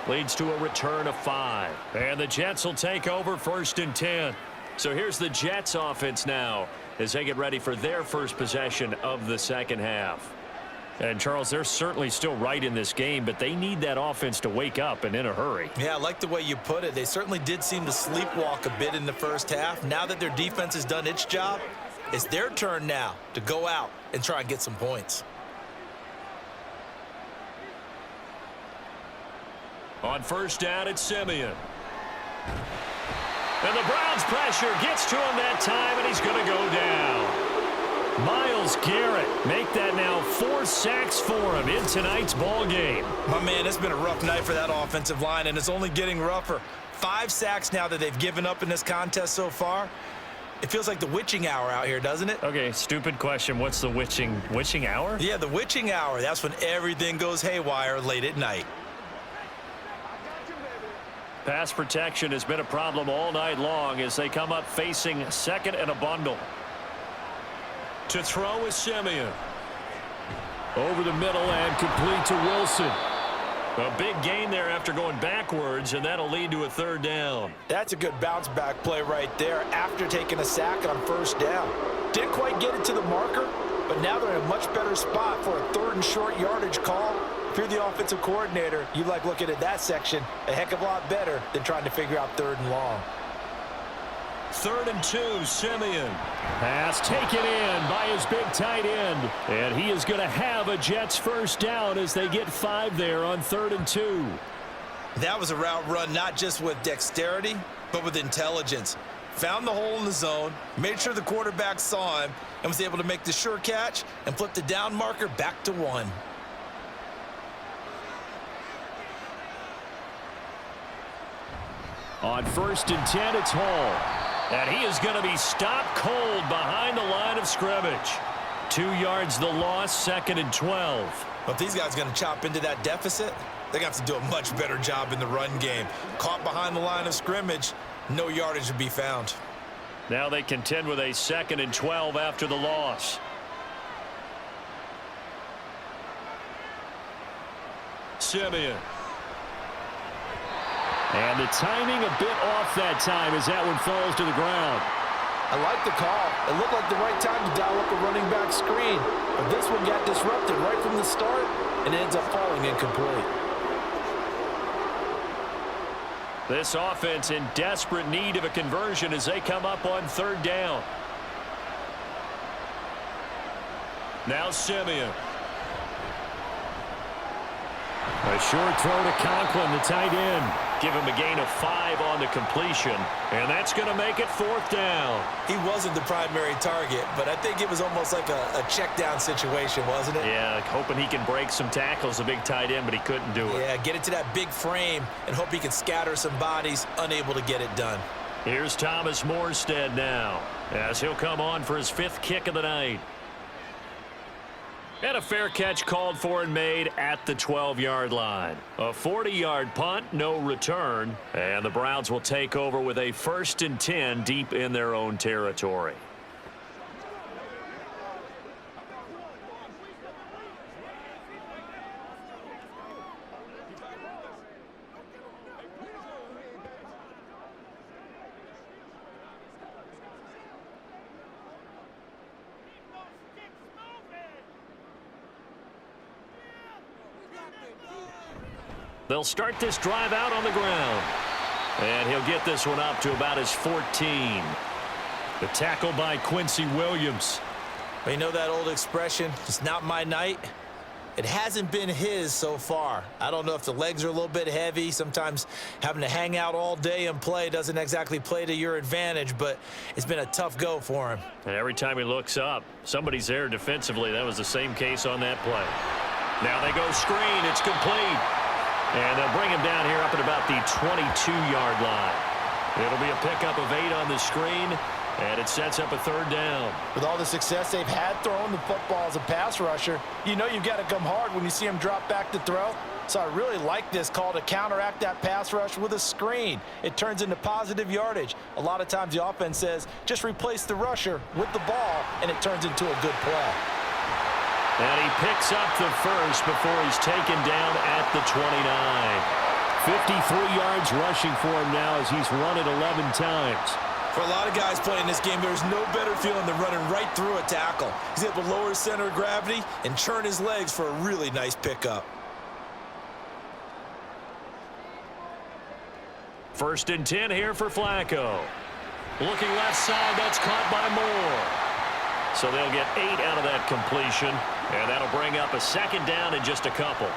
[SPEAKER 4] leads to a return of 5. And the Jets will take over 1st and 10. So here's the Jets offense now as they get ready for their first possession of the second half. And, Charles, they're certainly still right in this game, but they need that offense to wake up and in a hurry.
[SPEAKER 3] Yeah, I like the way you put it. They certainly did seem to sleepwalk a bit in the first half. Now that their defense has done its job, it's their turn now to go out and try and get some points.
[SPEAKER 4] On 1st down, it's Simeon. And the Browns pressure gets to him that time, and he's going to go down. Myles Garrett make that now 4 sacks for him in tonight's ball game.
[SPEAKER 3] My man, it's been a rough night for that offensive line, and it's only getting rougher. 5 sacks now that they've given up in this contest so far. It feels like the witching hour out here, doesn't it?
[SPEAKER 4] Okay, stupid question. What's the witching hour?
[SPEAKER 3] Yeah, the witching hour. That's when everything goes haywire late at night.
[SPEAKER 4] Pass protection has been a problem all night long as they come up facing 2nd and a bundle. To throw is Simeon. Over the middle and complete to Wilson. A big gain there after going backwards, and that'll lead to a 3rd down.
[SPEAKER 3] That's a good bounce back play right there after taking a sack on 1st down. Didn't quite get it to the marker, but now they're in a much better spot for a 3rd and short yardage call. If you're the offensive coordinator, you like looking at that section a heck of a lot better than trying to figure out 3rd and long.
[SPEAKER 4] 3rd and 2, Simeon. Pass taken in by his big tight end. And he is going to have a Jets 1st down as they get 5 there on 3rd and 2.
[SPEAKER 3] That was a route run not just with dexterity, but with intelligence. Found the hole in the zone, made sure the quarterback saw him, and was able to make the sure catch and flip the down marker back to 1.
[SPEAKER 4] On 1st and 10, it's Hall. And he is going to be stopped cold behind the line of scrimmage. 2 yards the loss, 2nd and 12.
[SPEAKER 3] But if these guys are going to chop into that deficit, they're going to have to do a much better job in the run game. Caught behind the line of scrimmage, no yardage to be found.
[SPEAKER 4] Now they contend with a 2nd and 12 after the loss. Simeon. And the timing a bit off that time as that one falls to the ground.
[SPEAKER 3] I like the call. It looked like the right time to dial up a running back screen. But this one got disrupted right from the start, and it ends up falling incomplete.
[SPEAKER 4] This offense in desperate need of a conversion as they come up on 3rd down. Now Simeon. A short throw to Conklin, the tight end. give him a gain of 5 on the completion, and that's going to make it 4th down.
[SPEAKER 3] He wasn't the primary target, but I think it was almost like a check down situation, wasn't it?
[SPEAKER 4] Yeah, hoping he can break some tackles, a big tight end, but he couldn't do it.
[SPEAKER 3] Yeah, get it to that big frame and hope he can scatter some bodies, unable to get it done.
[SPEAKER 4] Here's Thomas Morstead now, as he'll come on for his 5th kick of the night. And a fair catch called for and made at the 12-yard line. A 40-yard punt, no return. And the Browns will take over with a 1st and 10 deep in their own territory. They'll start this drive out on the ground. And he'll get this one up to about his 14. The tackle by Quincy Williams.
[SPEAKER 3] Well, you know that old expression, it's not my night? It hasn't been his so far. I don't know if the legs are a little bit heavy. Sometimes having to hang out all day and play doesn't exactly play to your advantage, but it's been a tough go for him.
[SPEAKER 4] And every time he looks up, somebody's there defensively. That was the same case on that play. Now they go screen. It's complete. And they'll bring him down here up at about the 22-yard line. It'll be a pickup of 8 on the screen, and it sets up a 3rd down.
[SPEAKER 6] With all the success they've had throwing the football as a pass rusher, you know you've got to come hard when you see him drop back to throw. So I really like this call to counteract that pass rush with a screen. It turns into positive yardage. A lot of times the offense says, just replace the rusher with the ball, and it turns into a good play.
[SPEAKER 4] And he picks up the 1st before he's taken down at the 29. 53 yards rushing for him now as he's run it 11 times.
[SPEAKER 3] For a lot of guys playing this game, there's no better feeling than running right through a tackle. He's able to lower his center of gravity and churn his legs for a really nice pickup.
[SPEAKER 4] 1st and 10 here for Flacco. Looking left side, that's caught by Moore. So they'll get 8 out of that completion, and that'll bring up a 2nd down in just a couple.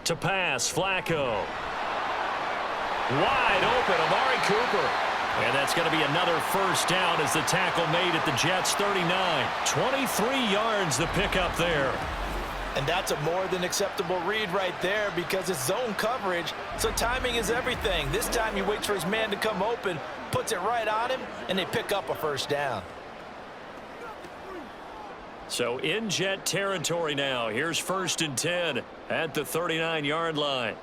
[SPEAKER 4] To pass, Flacco. Wide open, Amari Cooper. And that's going to be another 1st down as the tackle made at the Jets' 39. 23 yards the pickup there.
[SPEAKER 6] And that's a more than acceptable read right there because it's zone coverage, so timing is everything. This time he waits for his man to come open, puts it right on him, and they pick up a 1st down.
[SPEAKER 4] So in Jet territory now. Here's 1st and 10 at the 39-yard line.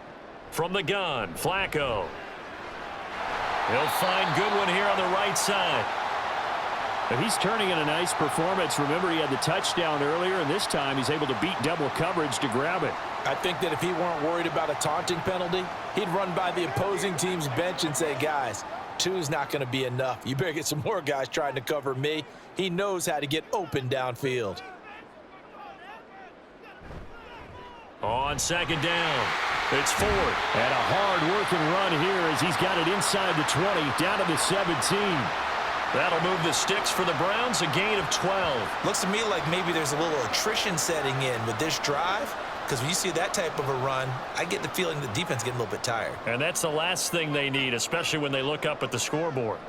[SPEAKER 4] From the gun, Flacco. He'll find Goodwin here on the right side.
[SPEAKER 2] And he's turning in a nice performance. Remember, he had the touchdown earlier, and this time he's able to beat double coverage to grab it.
[SPEAKER 3] I think that if he weren't worried about a taunting penalty, he'd run by the opposing team's bench and say, guys, 2's not going to be enough. You better get some more guys trying to cover me. He knows how to get open downfield.
[SPEAKER 4] On 2nd down, it's 4th.
[SPEAKER 2] And a hard-working run here as he's got it inside the 20, down to the 17.
[SPEAKER 4] That'll move the sticks for the Browns, a gain of 12.
[SPEAKER 3] Looks to me like maybe there's a little attrition setting in with this drive, because when you see that type of a run, I get the feeling the defense is getting a little bit tired.
[SPEAKER 4] And that's the last thing they need, especially when they look up at the scoreboard.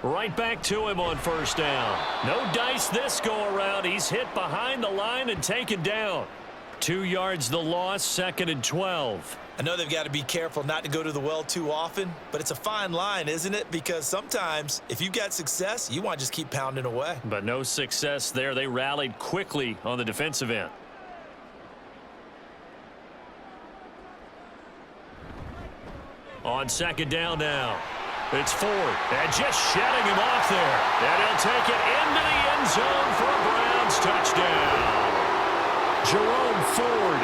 [SPEAKER 4] Right back to him on 1st down. No dice this go-around. He's hit behind the line and taken down. 2 yards the loss, 2nd and 12.
[SPEAKER 3] I know they've got to be careful not to go to the well too often, but it's a fine line, isn't it? Because sometimes if you've got success, you want to just keep pounding away.
[SPEAKER 4] But no success there. They rallied quickly on the defensive end. On 2nd down now. It's 4th, and just shedding him off there. And he'll take it into the end zone for a Browns touchdown. Jerome Ford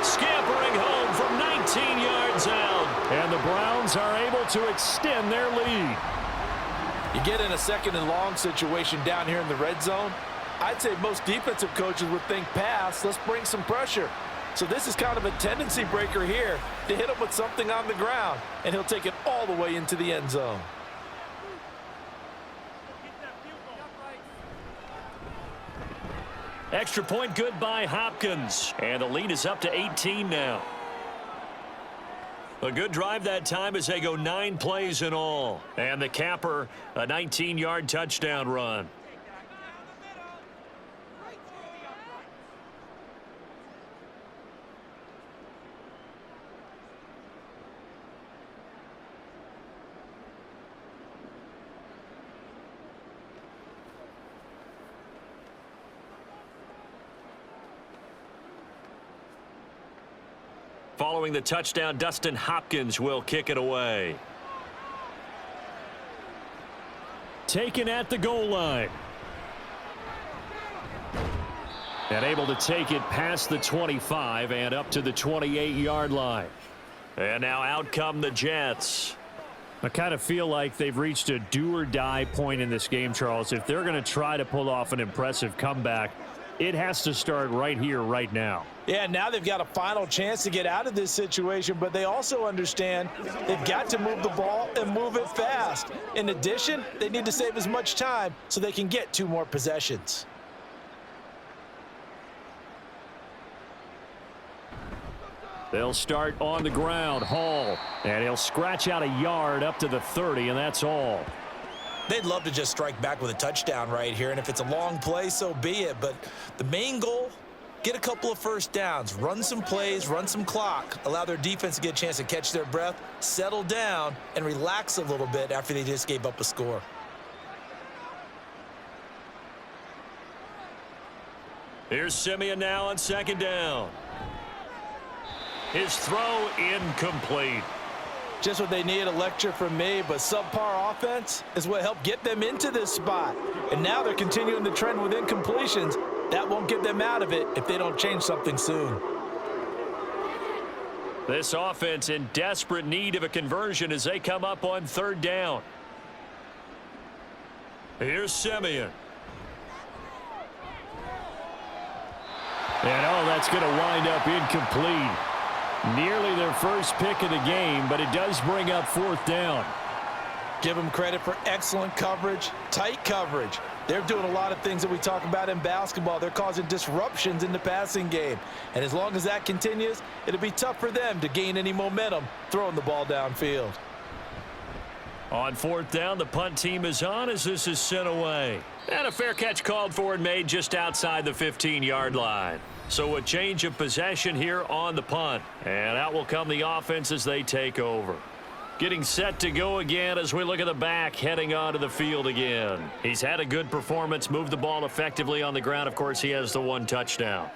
[SPEAKER 4] scampering home from 19 yards out.
[SPEAKER 2] And the Browns are able to extend their lead.
[SPEAKER 6] You get in a 2nd and long situation down here in the red zone, I'd say most defensive coaches would think pass, let's bring some pressure. So this is kind of a tendency breaker here to hit him with something on the ground, and he'll take it all the way into the end zone.
[SPEAKER 2] Extra point good by Hopkins. And the lead is up to 18 now. A good drive that time as they go 9 plays in all. And the capper, a 19-yard touchdown run. Following the touchdown, Dustin Hopkins will kick it away. Taken at the goal line. And able to take it past the 25 and up to the 28-yard line. And now out come the Jets.
[SPEAKER 4] I kind of feel like they've reached a do-or-die point in this game, Charles. If they're going to try to pull off an impressive comeback, it has to start right here, right now.
[SPEAKER 6] Yeah, now they've got a final chance to get out of this situation, but they also understand they've got to move the ball and move it fast. In addition, they need to save as much time so they can get 2 more possessions.
[SPEAKER 2] They'll start on the ground. Hall. And he'll scratch out a yard up to the 30, and that's all.
[SPEAKER 3] They'd love to just strike back with a touchdown right here, and if it's a long play, so be it. But the main goal, get a couple of first downs, run some plays, run some clock, allow their defense to get a chance to catch their breath, settle down, and relax a little bit after they just gave up a score.
[SPEAKER 2] Here's Simeon now on 2nd down. His throw incomplete.
[SPEAKER 6] Just what they need, a lecture from me, but subpar offense is what helped get them into this spot. And now they're continuing the trend with incompletions. That won't get them out of it if they don't change something soon.
[SPEAKER 2] This offense in desperate need of a conversion as they come up on 3rd down. Here's Simeon.
[SPEAKER 4] And oh, that's going to wind up incomplete. Nearly their first pick of the game, but it does bring up 4th down.
[SPEAKER 6] Give them credit for excellent coverage, tight coverage. They're doing a lot of things that we talk about in basketball. They're causing disruptions in the passing game. And as long as that continues, it'll be tough for them to gain any momentum throwing the ball downfield.
[SPEAKER 2] On 4th down, the punt team is on as this is sent away. And a fair catch called for and made just outside the 15-yard line. So a change of possession here on the punt. And out will come the offense as they take over. Getting set to go again as we look at the back heading onto the field again. He's had a good performance, moved the ball effectively on the ground. Of course, he has the 1 touchdown.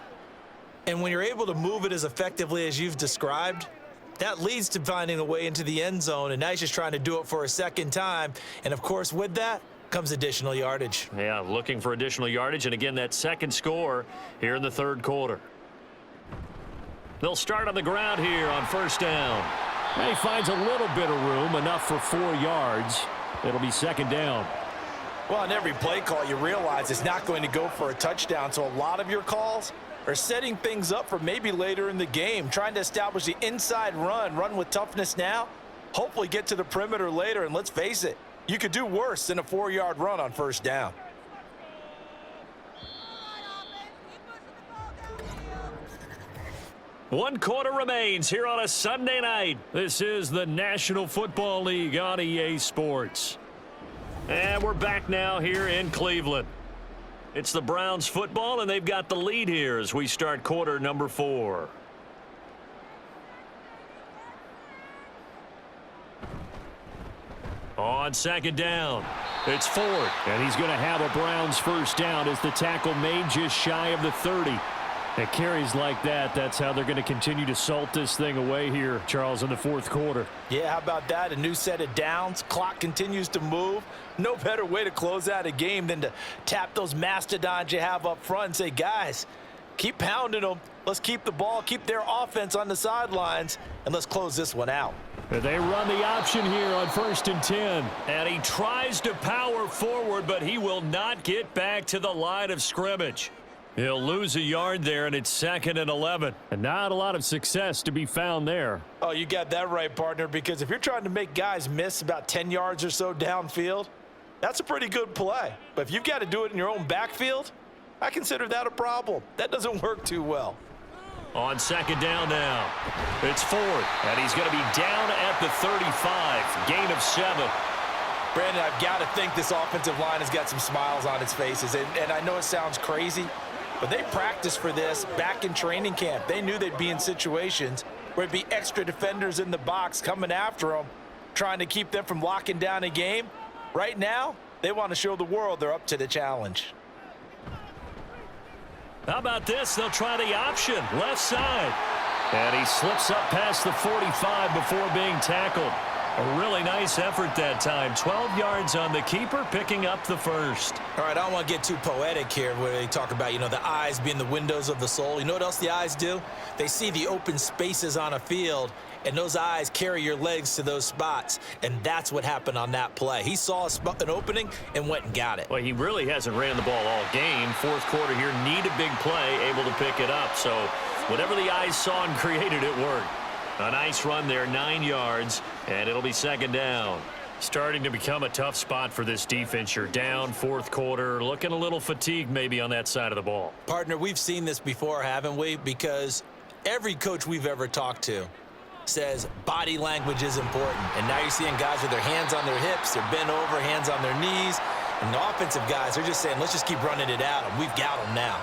[SPEAKER 3] And when you're able to move it as effectively as you've described, that leads to finding a way into the end zone. And now he's just trying to do it for a 2nd time. And, of course, with that comes additional yardage.
[SPEAKER 2] Yeah, looking for additional yardage. And, again, that 2nd score here in the 3rd quarter. They'll start on the ground here on 1st down.
[SPEAKER 4] And he finds a little bit of room, enough for 4 yards. It'll be 2nd down.
[SPEAKER 6] Well, on every play call, you realize it's not going to go for a touchdown. So a lot of your calls are setting things up for maybe later in the game, trying to establish the inside run with toughness now, hopefully get to the perimeter later. And let's face it, you could do worse than a 4-yard run on 1st down.
[SPEAKER 2] One quarter remains here on a Sunday night. This is the National Football League on EA Sports. And we're back now here in Cleveland. It's the Browns football, and they've got the lead here as we start quarter number 4. On 2nd down, it's Ford.
[SPEAKER 4] And he's going to have a Browns 1st down as the tackle made just shy of the 30. At carries like that, that's how they're going to continue to salt this thing away here, Charles, in the 4th quarter.
[SPEAKER 6] Yeah, how about that? A new set of downs. Clock continues to move. No better way to close out a game than to tap those mastodons you have up front and say, guys, keep pounding them. Let's keep the ball, keep their offense on the sidelines, and let's close this one out.
[SPEAKER 4] They run the option here on 1st and 10.
[SPEAKER 2] And he tries to power forward, but he will not get back to the line of scrimmage.
[SPEAKER 4] He'll lose a yard there, and it's 2nd and 11. And not a lot of success to be found there.
[SPEAKER 6] Oh, you got that right, partner, because if you're trying to make guys miss about 10 yards or so downfield, that's a pretty good play. But if you've got to do it in your own backfield, I consider that a problem. That doesn't work too well.
[SPEAKER 4] On 2nd down now, it's Ford, and he's going to be down at the 35, gain of 7.
[SPEAKER 6] Brandon, I've got to think this offensive line has got some smiles on its faces, and I know it sounds crazy, but they practiced for this back in training camp. They knew they'd be in situations where it'd be extra defenders in the box coming after them, trying to keep them from locking down a game. Right now, they want to show the world they're up to the challenge.
[SPEAKER 4] How about this? They'll try the option, left side. And he slips up past the 45 before being tackled. A really nice effort that time. 12 yards on the keeper, picking up the first.
[SPEAKER 3] All right, I don't want to get too poetic here where they talk about, the eyes being the windows of the soul. You know what else the eyes do? They see the open spaces on a field, and those eyes carry your legs to those spots, and that's what happened on that play. He saw an opening and went and got it.
[SPEAKER 4] Well, he really hasn't ran the ball all game. Fourth quarter here, need a big play, able to pick it up. So whatever the eyes saw and created, it worked. A nice run there, 9 yards, and it'll be 2nd down. Starting to become a tough spot for this defense. You're down, fourth quarter, looking a little fatigued maybe on that side of the ball.
[SPEAKER 3] Partner, we've seen this before, haven't we? Because every coach we've ever talked to says body language is important. And now you're seeing guys with their hands on their hips, they're bent over, hands on their knees. And the offensive guys are just saying, let's just keep running it at them. We've got them now.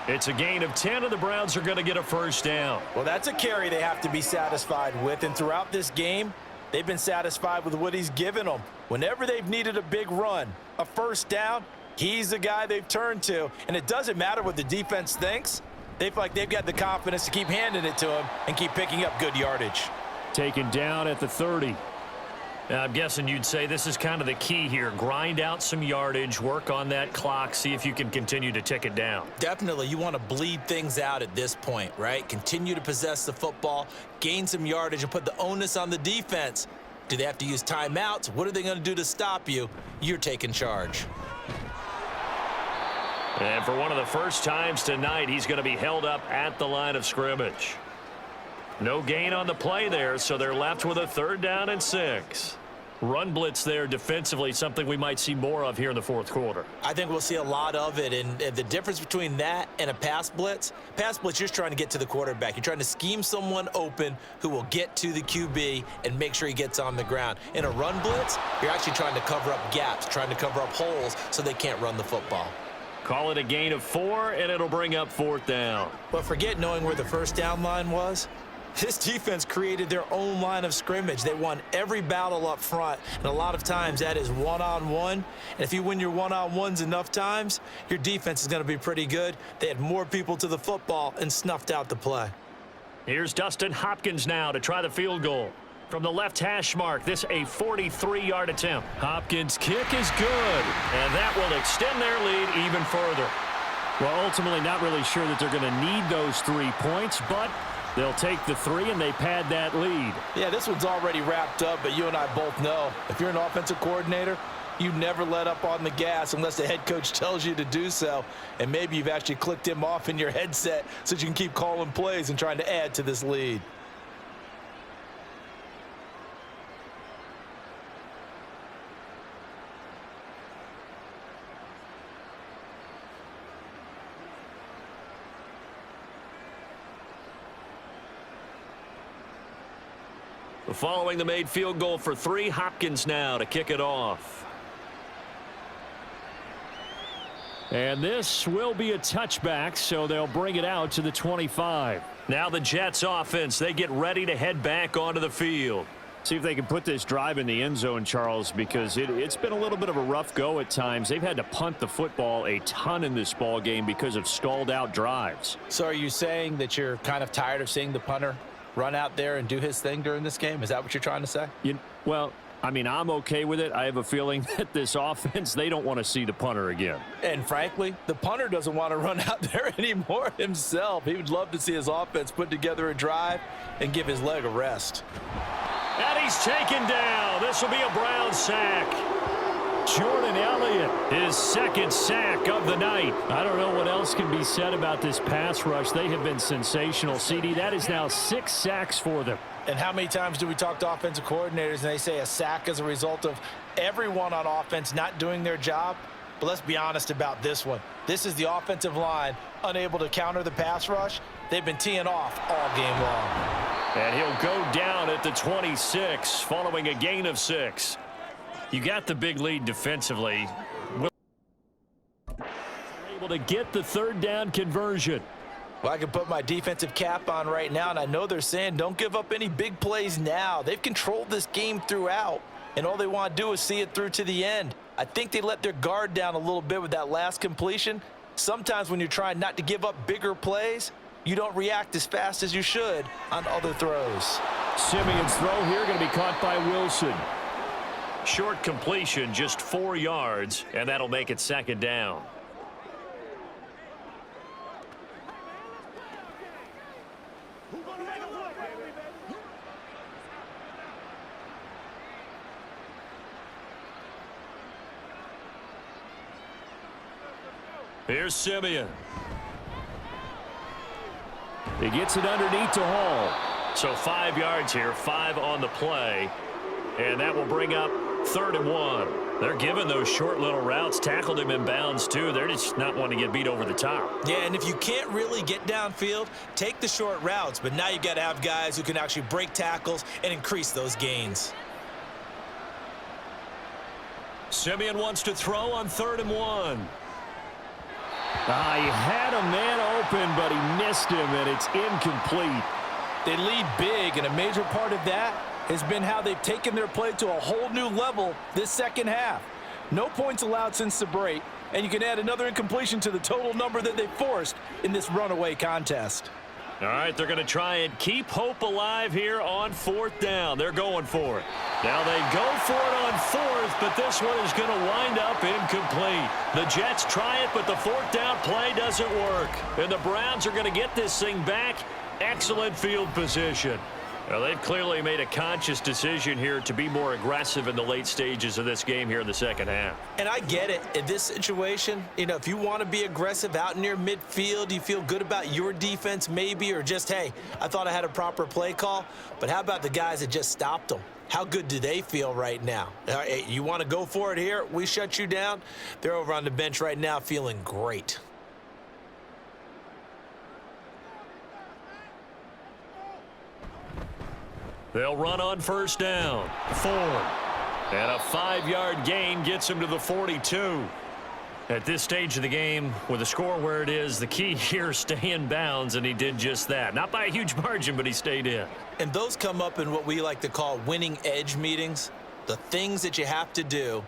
[SPEAKER 4] It's a gain of 10, and the Browns are going to get a first down.
[SPEAKER 6] Well, that's a carry they have to be satisfied with. And throughout this game, they've been satisfied with what he's given them. Whenever they've needed a big run, a first down, he's the guy they've turned to. And it doesn't matter what the defense thinks. They feel like they've got the confidence to keep handing it to him and keep picking up good yardage.
[SPEAKER 4] Taken down at the 30. Now, I'm guessing you'd say this is kind of the key here. Grind out some yardage, work on that clock, see if you can continue to tick it down.
[SPEAKER 3] Definitely, you want to bleed things out at this point, right? Continue to possess the football, gain some yardage, and put the onus on the defense. Do they have to use timeouts? What are they going to do to stop you? You're taking charge.
[SPEAKER 4] And for one of the first times tonight, he's going to be held up at the line of scrimmage. No gain on the play there, so they're left with a 3rd down and 6. Run blitz there defensively, something we might see more of here in the fourth quarter.
[SPEAKER 3] I think we'll see a lot of it, and the difference between that and a pass blitz, you're just trying to get to the quarterback. You're trying to scheme someone open who will get to the QB and make sure he gets on the ground. In a run blitz, you're actually trying to cover up gaps, trying to cover up holes so they can't run the football.
[SPEAKER 4] Call it a gain of 4, and it'll bring up 4th down.
[SPEAKER 3] But forget knowing where the first down line was. This defense created their own line of scrimmage. They won every battle up front, and a lot of times that is one-on-one. And if you win your one-on-ones enough times, your defense is going to be pretty good. They had more people to the football and snuffed out the play.
[SPEAKER 4] Here's Dustin Hopkins now to try the field goal. From the left hash mark, this a 43-yard attempt. Hopkins' kick is good, and that will extend their lead even further. Well, ultimately not really sure that they're going to need those 3 points, but they'll take the 3, and they pad that lead.
[SPEAKER 6] Yeah, this one's already wrapped up, but you and I both know if you're an offensive coordinator, you never let up on the gas unless the head coach tells you to do so. And maybe you've actually clicked him off in your headset so that you can keep calling plays and trying to add to this lead.
[SPEAKER 4] Following the made field goal for 3, Hopkins now to kick it off. And this will be a touchback, so they'll bring it out to the 25. Now the Jets offense, they get ready to head back onto the field. See if they can put this drive in the end zone, Charles, because it's been a little bit of a rough go at times. They've had to punt the football a ton in this ball game because of stalled out drives.
[SPEAKER 6] So are you saying that you're kind of tired of seeing the punter run out there and do his thing during this game? Is that what you're trying to say?
[SPEAKER 4] Well, I mean, I'm okay with it. I have a feeling that this offense, they don't want to see the punter again.
[SPEAKER 6] And frankly, the punter doesn't want to run out there anymore himself. He would love to see his offense put together a drive and give his leg a rest.
[SPEAKER 4] And he's taken down. This will be a Brown sack.
[SPEAKER 2] Jordan Elliott, his second sack of the night. I don't know what else can be said about this pass rush. They have been sensational. CD, that is now 6 sacks for them.
[SPEAKER 6] And how many times do we talk to offensive coordinators and they say a sack is a result of everyone on offense not doing their job? But let's be honest about this one. This is the offensive line unable to counter the pass rush. They've been teeing off all game long.
[SPEAKER 2] And he'll go down at the 26 following a gain of 6. You got the big lead defensively. Able to get the third down conversion.
[SPEAKER 6] Well, I can put my defensive cap on right now, and I know they're saying don't give up any big plays now. They've controlled this game throughout, and all they want to do is see it through to the end. I think they let their guard down a little bit with that last completion. Sometimes when you're trying not to give up bigger plays, you don't react as fast as you should on other throws.
[SPEAKER 2] Simeon's throw here going to be caught by Wilson. Short completion, just 4 yards, and that'll make it second down. Here's Simeon. He gets it underneath to Hall. So 5 yards here, 5 on the play. And that will bring up 3rd and 1. They're giving those short little routes. Tackled him in bounds, too. They're just not wanting to get beat over the top.
[SPEAKER 3] Yeah, and if you can't really get downfield, take the short routes. But now you've got to have guys who can actually break tackles and increase those gains.
[SPEAKER 2] Simeon wants to throw on 3rd and 1. He had a man open, but he missed him, and it's incomplete.
[SPEAKER 3] They lead big, and a major part of that has been how they've taken their play to a whole new level this second half. No points allowed since the break, and you can add another incompletion to the total number that they forced in this runaway contest.
[SPEAKER 2] All right, they're going to try and keep hope alive here on 4th down. They're going for it. Now they go for it on 4th, but this one is going to wind up incomplete. The Jets try it, but the 4th down play doesn't work. And the Browns are going to get this thing back. Excellent field position. Now, they've clearly made a conscious decision here to be more aggressive in the late stages of this game here in the second half.
[SPEAKER 3] And I get it. In this situation, you know, if you want to be aggressive out near midfield, you feel good about your defense maybe, or just, hey, I thought I had a proper play call. But how about the guys that just stopped them? How good do they feel right now? Hey, you want to go for it here? We shut you down. They're over on the bench right now feeling great.
[SPEAKER 2] They'll run on 1st down. 4. And a 5-yard gain gets him to the 42. At this stage of the game, with the score where it is, the key here, stay in bounds, and he did just that. Not by a huge margin, but he stayed in.
[SPEAKER 3] And those come up in what we like to call winning edge meetings. The things that you have to do,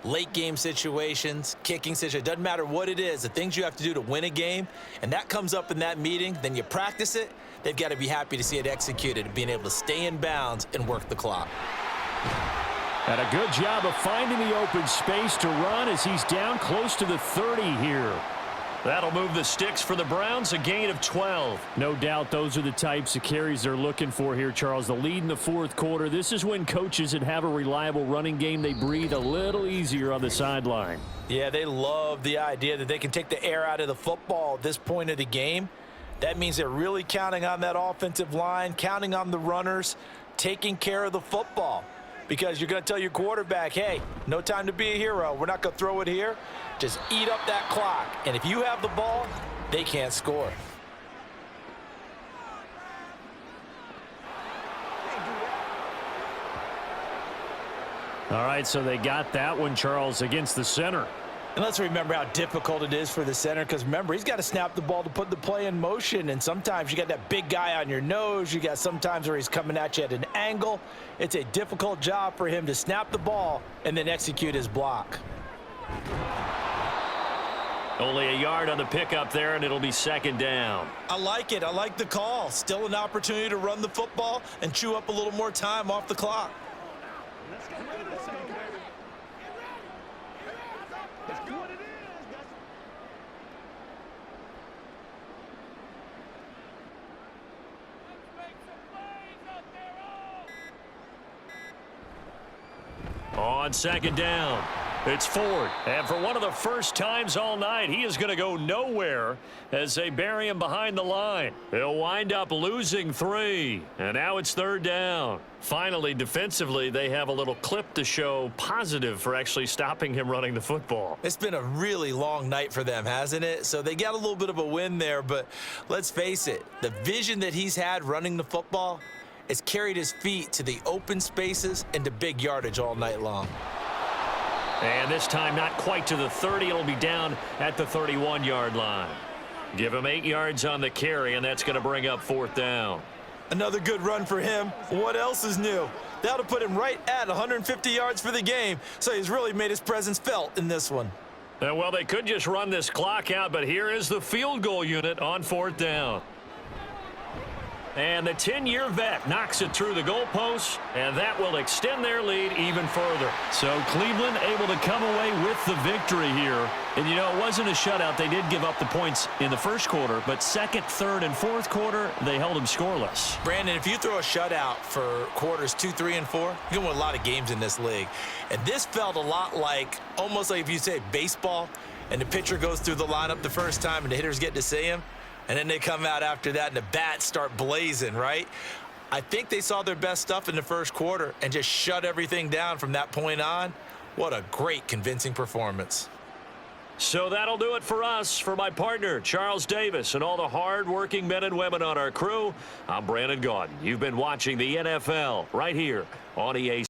[SPEAKER 3] late game situations, kicking situations, doesn't matter what it is, the things you have to do to win a game, and that comes up in that meeting, then you practice it. They've got to be happy to see it executed, being able to stay in bounds and work the clock.
[SPEAKER 2] And a good job of finding the open space to run as he's down close to the 30 here. That'll move the sticks for the Browns, a gain of 12. No doubt those are the types of carries they're looking for here, Charles. The lead in the 4th quarter. This is when coaches that have a reliable running game, they breathe a little easier on the sideline.
[SPEAKER 6] Yeah, they love the idea that they can take the air out of the football at this point of the game. That means they're really counting on that offensive line, counting on the runners, taking care of the football. Because you're going to tell your quarterback, hey, no time to be a hero. We're not going to throw it here. Just eat up that clock. And if you have the ball, they can't score.
[SPEAKER 2] All right, so they got that one, Charles, against the center.
[SPEAKER 6] And let's remember how difficult it is for the center, because remember, he's got to snap the ball to put the play in motion, and sometimes you got that big guy on your nose. You got sometimes where he's coming at you at an angle. It's a difficult job for him to snap the ball and then execute his block.
[SPEAKER 2] Only a yard on the pickup there, and it'll be 2nd down.
[SPEAKER 3] I like it. I like the call. Still an opportunity to run the football and chew up a little more time off the clock.
[SPEAKER 2] On 2nd down.
[SPEAKER 4] It's Ford, and for one of the first times all night, he is going to go nowhere as they bury him behind the line. He'll wind up losing 3, and now it's 3rd down. Finally, defensively, they have a little clip to show positive for actually stopping him running the football.
[SPEAKER 3] It's been a really long night for them, hasn't it? So they got a little bit of a win there, but let's face it, the vision that he's had running the football has carried his feet to the open spaces and to big yardage all night long.
[SPEAKER 4] And this time not quite to the 30. It'll be down at the 31-yard line. Give him 8 yards on the carry, and that's going to bring up 4th down.
[SPEAKER 3] Another good run for him. What else is new? That'll put him right at 150 yards for the game, so he's really made his presence felt in this one.
[SPEAKER 4] Well, they could just run this clock out, but here is the field goal unit on 4th down. And the 10-year vet knocks it through the goalposts, and that will extend their lead even further. So Cleveland able to come away with the victory here. And, you know, it wasn't a shutout. They did give up the points in the first quarter, but second, third, and fourth quarter, they held them scoreless.
[SPEAKER 3] Brandon, if you throw a shutout for quarters 2, 3, and 4, you're going to win a lot of games in this league. And this felt a lot like, almost like if you say baseball, and the pitcher goes through the lineup the first time and the hitters get to see him. And then they come out after that and the bats start blazing, right? I think they saw their best stuff in the first quarter and just shut everything down from that point on. What a great, convincing performance.
[SPEAKER 4] So that'll do it for us. For my partner, Charles Davis, and all the hard-working men and women on our crew, I'm Brandon Gaudin. You've been watching the NFL right here on EA